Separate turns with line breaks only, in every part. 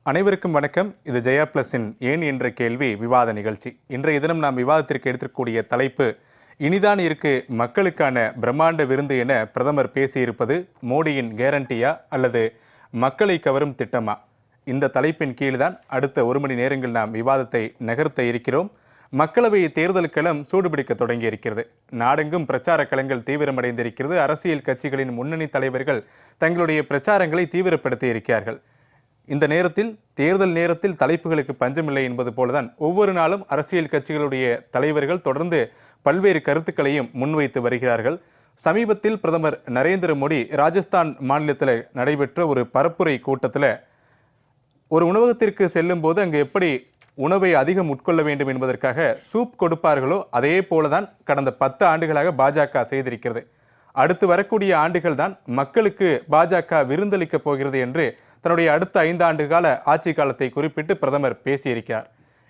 அனைவருக்கும் வணக்கம். இது ஜெயா பிளஸின் ஏன் என்ற கேள்வி விவாத நிகழ்ச்சி. இன்றைய தினம் நாம் விவாதத்திற்கு எடுத்துக்கூடிய தலைப்பு இனிதான் இருக்கு மக்களுக்கான பிரம்மாண்ட விருந்து என பிரதமர் பேசியிருப்பது மோடியின் கேரண்டியா அல்லது மக்களை கவரும் திட்டமா? இந்த தலைப்பின் கீழ்தான் அடுத்த 1 மணி நேரங்கள் நாம் விவாதத்தை நகர்த்த இருக்கிறோம். மக்களவை தேர்தல் களம் சூடுபிடிக்க தொடங்கி இருக்கிறது. நாடெங்கும் பிரச்சார களங்கள் தீவிரமடைந்திருக்கிறது. அரசியல் கட்சிகளின் முன்னணி தலைவர்கள் தங்களுடைய பிரச்சாரங்களை தீவிரப்படுத்தி இருக்கிறார்கள். இந்த நேரத்தில் தேர்தல் நேரத்தில் தலைப்புகளுக்கு பஞ்சமில்லை என்பது போலதான் ஒவ்வொரு நாளும் அரசியல் கட்சிகளுடைய தலைவர்கள் தொடர்ந்து பல்வேறு கருத்துக்களையும் முன்வைத்து வருகிறார்கள். சமீபத்தில் பிரதமர் நரேந்திர மோடி ராஜஸ்தான் மாநிலத்தில் நடைபெற்ற ஒரு பரப்புரை கூட்டத்தில் ஒரு உணவகத்திற்கு செல்லும் போது அங்கு எப்படி உணவை அதிகம் உட்கொள்ள வேண்டும் என்பதற்காக சூப் கொடுப்பார்களோ அதே போலதான் கடந்த 10 ஆண்டுகளாக பாஜக செய்திருக்கிறது. அடுத்து வரக்கூடிய ஆண்டுகள் தான் மக்களுக்கு பாஜக விருந்தளிக்கப் போகிறது என்று தன்னுடைய அடுத்த 5 ஆண்டு கால ஆட்சி காலத்தை குறிப்பிட்டு பிரதமர் பேசியிருக்கிறார்.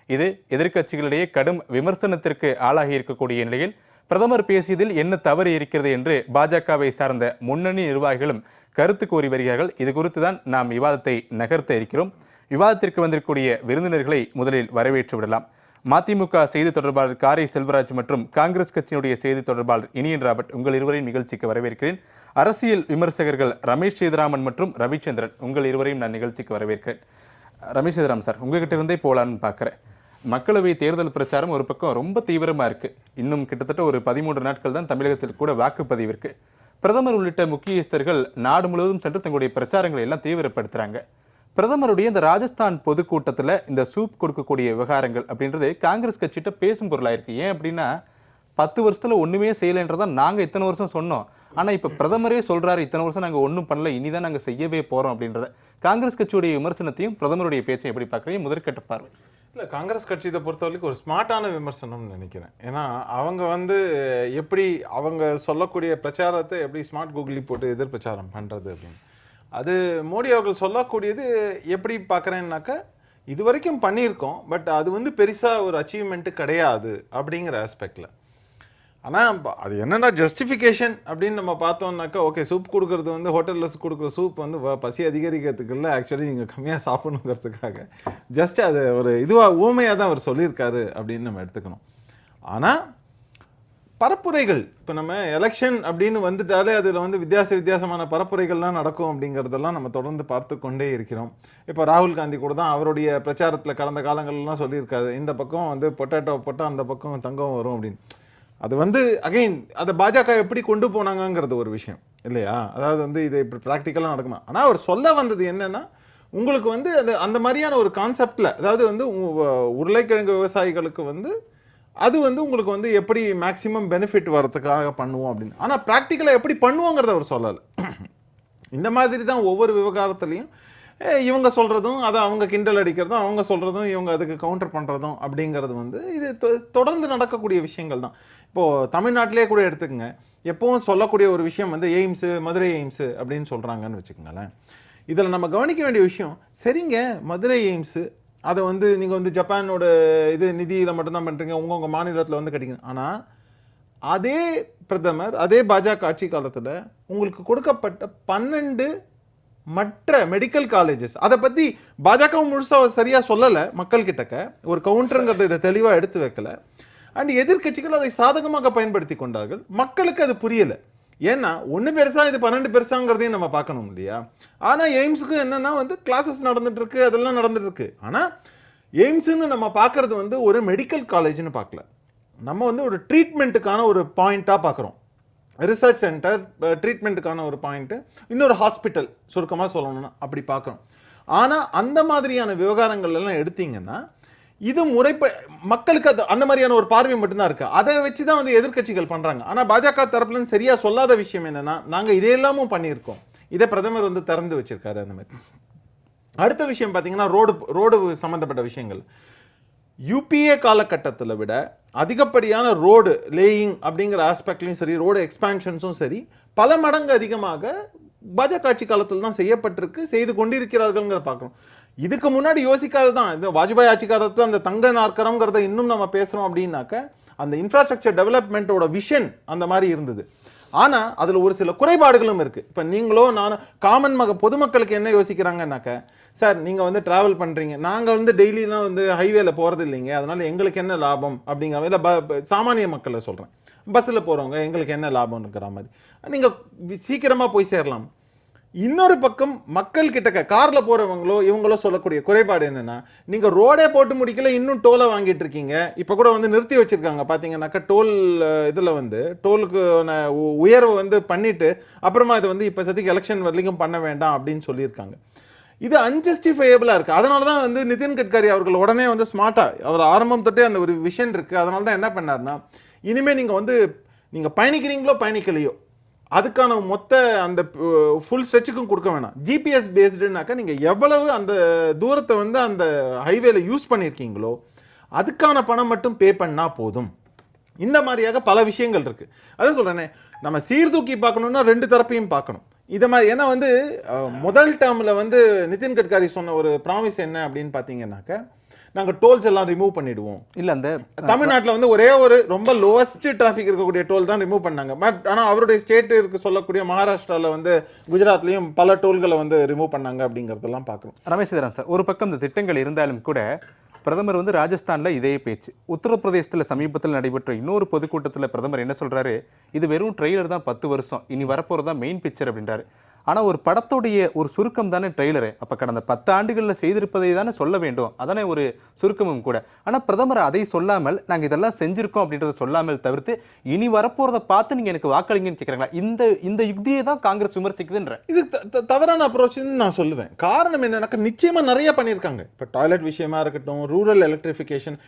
இது எதிர்க்கட்சிகளிடையே கடும் விமர்சனத்திற்கு ஆளாகி இருக்கக்கூடிய நிலையில் பிரதமர் பேசியதில் என்ன தவறு இருக்கிறது என்று பாஜகவை சார்ந்த முன்னணி நிர்வாகிகளும் கருத்து கோரி வருகிறார்கள். இது குறித்து தான் நாம் விவாதத்தை நகர்த்த இருக்கிறோம். விவாதத்திற்கு வந்திருக்கக்கூடிய விருந்தினர்களை முதலில் வரவேற்று விடலாம். மதிமுக செய்தி தொடர்பாளர் காரை செல்வராஜ் மற்றும் காங்கிரஸ் கட்சியினுடைய செய்தி தொடர்பாளர் இனியன் ராபர்ட், உங்கள் இருவரையும் நிகழ்ச்சிக்கு வரவேற்கிறேன். அரசியல் விமர்சகர்கள் ரமேஷ் சேதுராமன் மற்றும் ரவிச்சந்திரன், உங்கள் இருவரையும் நான் நிகழ்ச்சிக்கு வரவேற்கிறேன். ரமேஷ் சேதுராமன் சார், உங்ககிட்ட இருந்தே போகலான்னு பார்க்குறேன். மக்களவை தேர்தல் பிரச்சாரம் ஒரு பக்கம் ரொம்ப தீவிரமாக இருக்குது. இன்னும் கிட்டத்தட்ட ஒரு 13 நாட்கள் தான் தமிழகத்தில் கூட வாக்குப்பதிவு இருக்குது. பிரதமர் உள்ளிட்ட முக்கியஸ்தர்கள் நாடு முழுவதும் சென்று தங்களுடைய பிரச்சாரங்களை எல்லாம் தீவிரப்படுத்துகிறாங்க. பிரதமருடைய இந்த ராஜஸ்தான் பொதுக்கூட்டத்தில் இந்த சூப் கொடுக்கக்கூடிய விவகாரங்கள் அப்படின்றது காங்கிரஸ் கட்சிகிட்ட பேசும் பொருளாக இருக்குது. ஏன் அப்படின்னா 10 வருஷத்தில் ஒன்றுமே செய்யலைன்றதான் நாங்கள் இத்தனை வருஷம் சொன்னோம். ஆனால் இப்போ பிரதமரே சொல்கிறாரு இத்தனை வருஷம் நாங்கள் ஒன்றும் பண்ணல, இனிதான் நாங்கள் செய்யவே போகிறோம் அப்படின்றத. காங்கிரஸ் கட்சியுடைய விமர்சனத்தையும் பிரதமருடைய பேச்சையும் எப்படி பார்க்குறீங்க? முதற்கட்ட பார்வை.
இல்லை, காங்கிரஸ் கட்சியை பொறுத்த வரைக்கும் ஒரு ஸ்மார்ட்டான விமர்சனம்னு நினைக்கிறேன். ஏன்னா அவங்க எப்படி அவங்க சொல்லக்கூடிய பிரச்சாரத்தை எப்படி ஸ்மார்ட் கூகுளி போட்டு எதிர் பிரச்சாரம் பண்ணுறது அப்படின்னு, அது மோடி அவர்கள் சொல்லக்கூடியது எப்படி பார்க்குறேன்னாக்கா, இது வரைக்கும் பண்ணியிருக்கோம், பட் அது பெருசாக ஒரு அச்சீவ்மெண்ட்டு கிடையாது அப்படிங்கிற ஆஸ்பெக்டில். ஆனால் அது என்னென்னா ஜஸ்டிஃபிகேஷன் அப்படின்னு நம்ம பார்த்தோம்னாக்கா, ஓகே சூப் கொடுக்குறது ஹோட்டலில் கொடுக்குற சூப் பசி அதிகரிக்கிறதுக்கு இல்லை, ஆக்சுவலி நீங்கள் கம்மியாக சாப்பிடணுங்கிறதுக்காக ஜஸ்ட் அது ஒரு ஊமையாக தான் அவர் சொல்லியிருக்காரு அப்படின்னு நம்ம எடுத்துக்கணும். ஆனால் பரப்புரைகள், இப்போ நம்ம எலெக்ஷன் அப்படின்னு வந்துட்டாலே அதில் வித்தியாசமான பரப்புரைகள்லாம் நடக்கும் அப்படிங்கிறதெல்லாம் நம்ம தொடர்ந்து பார்த்து கொண்டே இருக்கிறோம். இப்போ ராகுல் காந்தி கூட தான் அவருடைய பிரச்சாரத்தில் கடந்த காலங்கள்லாம் சொல்லியிருக்காரு, இந்த பக்கம் பொட்டேட்டோ போட்டால் அந்த பக்கம் தங்கம் வரும் அப்படின்னு. அது அகைன் அதை பாஜக எப்படி கொண்டு போனாங்கங்கிறது ஒரு விஷயம் இல்லையா? அதாவது இது இப்படி ப்ராக்டிக்கலாக நடக்குமா? ஆனால் அவர் சொல்ல வந்தது என்னன்னா, உங்களுக்கு அது அந்த மாதிரியான ஒரு கான்செப்டில், அதாவது உருளைக்கிழங்கு விவசாயிகளுக்கு அது உங்களுக்கு எப்படி மேக்ஸிமம் பெனிஃபிட் வரதுக்காக பண்ணுவோம் அப்படின்னு. ஆனால் ப்ராக்டிக்கலாக எப்படி பண்ணுவோங்கிறத அவர் சொல்லலை. இந்த மாதிரி தான் ஒவ்வொரு விவகாரத்துலையும் இவங்க சொல்கிறதும் அதை அவங்க கிண்டல் அடிக்கிறதும், அவங்க சொல்கிறதும் இவங்க அதுக்கு கவுண்டர் பண்ணுறதும் அப்படிங்கிறது இது தொடர்ந்து நடக்கக்கூடிய விஷயங்கள் தான். இப்போது தமிழ்நாட்டிலே கூட எடுத்துக்கங்க, எப்பவும் சொல்லக்கூடிய ஒரு விஷயம் எய்ம்ஸு, மதுரை எய்ம்ஸு அப்படின்னு சொல்கிறாங்கன்னு வச்சுக்கோங்களேன். இதில் நம்ம கவனிக்க வேண்டிய விஷயம், சரிங்க மதுரை எய்ம்ஸு அதை நீங்கள் ஜப்பானோட நிதியில் மட்டும்தான் பண்ணுறீங்க, உங்கள் மாநிலத்தில் கட்டிக்கணும். ஆனால் அதே பிரதமர் அதே பாஜக ஆட்சி காலத்தில் உங்களுக்கு கொடுக்கப்பட்ட 12 மற்ற மெடிக்கல் காலேஜஸ், அதை பற்றி பாஜக முழுசாக சரியாக சொல்லலை மக்கள்கிட்டக்க, ஒரு கவுண்டருங்கிறத இதை தெளிவாக எடுத்து வைக்கல. அண்ட் எதிர்கட்சிகள் அதை சாதகமாக பயன்படுத்தி கொண்டார்கள். மக்களுக்கு அது புரியலை. ஏன்னா ஒன்று பெருசா இது 12 பெருசாங்கிறதையும் நம்ம பார்க்கணும் இல்லையா? ஆனால் எய்ம்ஸுக்கு என்னன்னா கிளாஸஸ் நடந்துட்டு இருக்கு, அதெல்லாம் நடந்துட்டு இருக்கு. ஆனால் எய்ம்ஸ்ன்னு நம்ம பார்க்கறது ஒரு மெடிக்கல் காலேஜ்னு பார்க்கல, நம்ம ஒரு ட்ரீட்மெண்ட்டுக்கான ஒரு பாயிண்ட்டாக பார்க்குறோம். ரிசர்ச் சென்டர், ட்ரீட்மெண்ட்டுக்கான ஒரு பாயிண்ட்டு, இன்னொரு ஹாஸ்பிட்டல் சுருக்கமாக சொல்லணும்னா அப்படி பார்க்குறோம். ஆனால் அந்த மாதிரியான விவகாரங்கள் எல்லாம் எடுத்தீங்கன்னா இது மக்களுக்கு அந்த மாதிரியான ஒரு பார்வை மட்டும்தான் இருக்கு. அதை வச்சு தான் எதிர்கட்சிகள் பண்றாங்க. ஆனால் பாஜக தரப்புல சரியா சொல்லாத விஷயம் என்னன்னா, நாங்கள் இதையெல்லாமும் பண்ணியிருக்கோம், இதை பிரதமர் திறந்து வச்சிருக்காரு. அந்த மாதிரி அடுத்த விஷயம் பார்த்தீங்கன்னா ரோடு சம்பந்தப்பட்ட விஷயங்கள். யூபிஏ காலகட்டத்தில் விட அதிகப்படியான ரோடு லேயிங் அப்படிங்கிற ஆஸ்பெக்ட்லையும் சரி, ரோடு எக்ஸ்பான்ஷன்ஸும் சரி, பல மடங்கு அதிகமாக பாஜக ஆட்சி காலத்தில் தான் செய்யப்பட்டிருக்கு, செய்து கொண்டிருக்கிறார்கள் பார்க்கணும். இதுக்கு முன்னாடி யோசிக்காததான் இந்த வாஜ்பாய் ஆட்சி காலத்தில் அந்த தங்க நாற்கரம்ங்கிறத இன்னும் நம்ம பேசுகிறோம் அப்படின்னாக்க, அந்த இன்ஃப்ராஸ்ட்ரக்சர் டெவலப்மெண்ட்டோட விஷன் அந்த மாதிரி இருந்தது. ஆனால் அதில் ஒரு சில குறைபாடுகளும் இருக்குது. இப்போ நீங்களோ நானும் காமன் பொதுமக்களுக்கு என்ன யோசிக்கிறாங்கன்னாக்க, சார் நீங்கள் வந்து ட்ராவல் பண்ணுறீங்க, நாங்கள் வந்து டெய்லிலாம் வந்து ஹைவேல போகிறது இல்லைங்க, அதனால எங்களுக்கு என்ன லாபம் அப்படிங்கிற மாதிரி சாமானிய மக்களை சொல்கிறேன். பஸ்ஸில் போகிறவங்க எங்களுக்கு என்ன லாபம்ங்கிற மாதிரி நீங்கள் சீக்கிரமாக போய் சேரலாம். இன்னொரு பக்கம் மக்கள் கிட்ட காரில் போகிறவங்களோ இவங்களோ சொல்லக்கூடிய குறைபாடு என்னென்னா, நீங்கள் ரோடே போட்டு முடிக்கல, இன்னும் டோலை வாங்கிட்டு இருக்கீங்க. இப்போ கூட வந்து நிறுத்தி வச்சுருக்காங்க பார்த்தீங்கன்னாக்கா, டோல் இதில் வந்து டோலுக்கு உயர்வு வந்து பண்ணிவிட்டு அப்புறமா இது வந்து இப்போ சதிக்கு எலெக்ஷன் வரைக்கும் பண்ண வேண்டாம் அப்படின்னு சொல்லியிருக்காங்க. இது அன்ஜஸ்டிஃபையபிளாக இருக்குது. அதனால தான் வந்து நிதின் கட்கரி அவர்கள் உடனே வந்து ஸ்மார்ட்டாக அவர் ஆரம்பம் தொட்டே அந்த ஒரு விஷன் இருக்குது. அதனால தான் என்ன பண்ணார்னா, இனிமேல் நீங்கள் பயணிக்கிறீங்களோ பயணிக்கலையோ அதுக்கான மொத்த அந்த ஃபுல் ஸ்ட்ரெச்சுக்கும் கொடுக்க வேணாம். ஜிபிஎஸ் பேஸ்டுனாக்கா நீங்கள் எவ்வளவு அந்த தூரத்தை வந்து அந்த ஹைவேல யூஸ் பண்ணியிருக்கீங்களோ அதுக்கான பணம் மட்டும் பே பண்ணால் போதும். இந்த மாதிரியாக பல விஷயங்கள் இருக்குது. அதான் சொல்கிறேனே, நம்ம சீர்தூக்கி பார்க்கணுன்னா ரெண்டு தரப்பையும் பார்க்கணும். இதை மாதிரி ஏன்னா வந்து முதல் டேர்மில் வந்து நிதின் கட்கரி சொன்ன ஒரு ப்ராமிஸ் என்ன அப்படின்னு பார்த்தீங்கன்னாக்கா, நாங்கள் டோல்ஸ் எல்லாம் ரிமூவ் பண்ணிடுவோம்.
இல்லை, அந்த
தமிழ்நாட்டில் வந்து ஒரே ஒரு ரொம்ப லோவஸ்ட் டிராஃபிக் இருக்கக்கூடிய டோல் தான் ரிமூவ் பண்ணாங்க. பட் ஆனால் அவருடைய ஸ்டேட் இருக்கு சொல்லக்கூடிய மகாராஷ்டிராவில் வந்து குஜராத்லையும் பல டோல்களை வந்து ரிமூவ் பண்ணாங்க அப்படிங்கிறதெல்லாம் பார்க்கணும்.
ரமேஷ் சீதாராம் சார், ஒரு பக்கம் இந்த திட்டங்கள் இருந்தாலும் கூட பிரதமர் வந்து ராஜஸ்தானில் இதே பேச்சு. உத்தரப்பிரதேசத்தில் சமீபத்தில் நடைபெற்ற இன்னொரு பொதுக்கூட்டத்தில் பிரதமர் என்ன சொல்கிறாரு, இது வெறும் ட்ரெய்லர் தான், 10 வருஷம் இனி வரப்போகிறது தான் மெயின் பிக்சர் அப்படின்றாரு. ஆனால் ஒரு படத்துடைய ஒரு சுருக்கம் தானே ட்ரெய்லரு. அப்போ கடந்த 10 ஆண்டுகளில் செய்திருப்பதை தானே சொல்ல வேண்டும், அதானே ஒரு சுருக்கமும் கூட. ஆனால் பிரதமர் அதை சொல்லாமல், நாங்கள் இதெல்லாம் செஞ்சுருக்கோம் அப்படின்றத சொல்லாமல் தவிர்த்து இனி வரப்போகிறத பார்த்து நீங்கள் எனக்கு வாக்களிங்கன்னு கேட்குறாங்களா? இந்த யுக்தியை தான் காங்கிரஸ் விமர்சிக்குதுன்ற.
இது தவறான அப்ரோச்னு நான் சொல்லுவேன். காரணம் என்னன்னாக்கா, நிச்சயமாக நிறைய பண்ணியிருக்காங்க. இப்போ டாய்லெட் விஷயமா இருக்கட்டும், ரூரல் எலக்ட்ரிஃபிகேஷன்,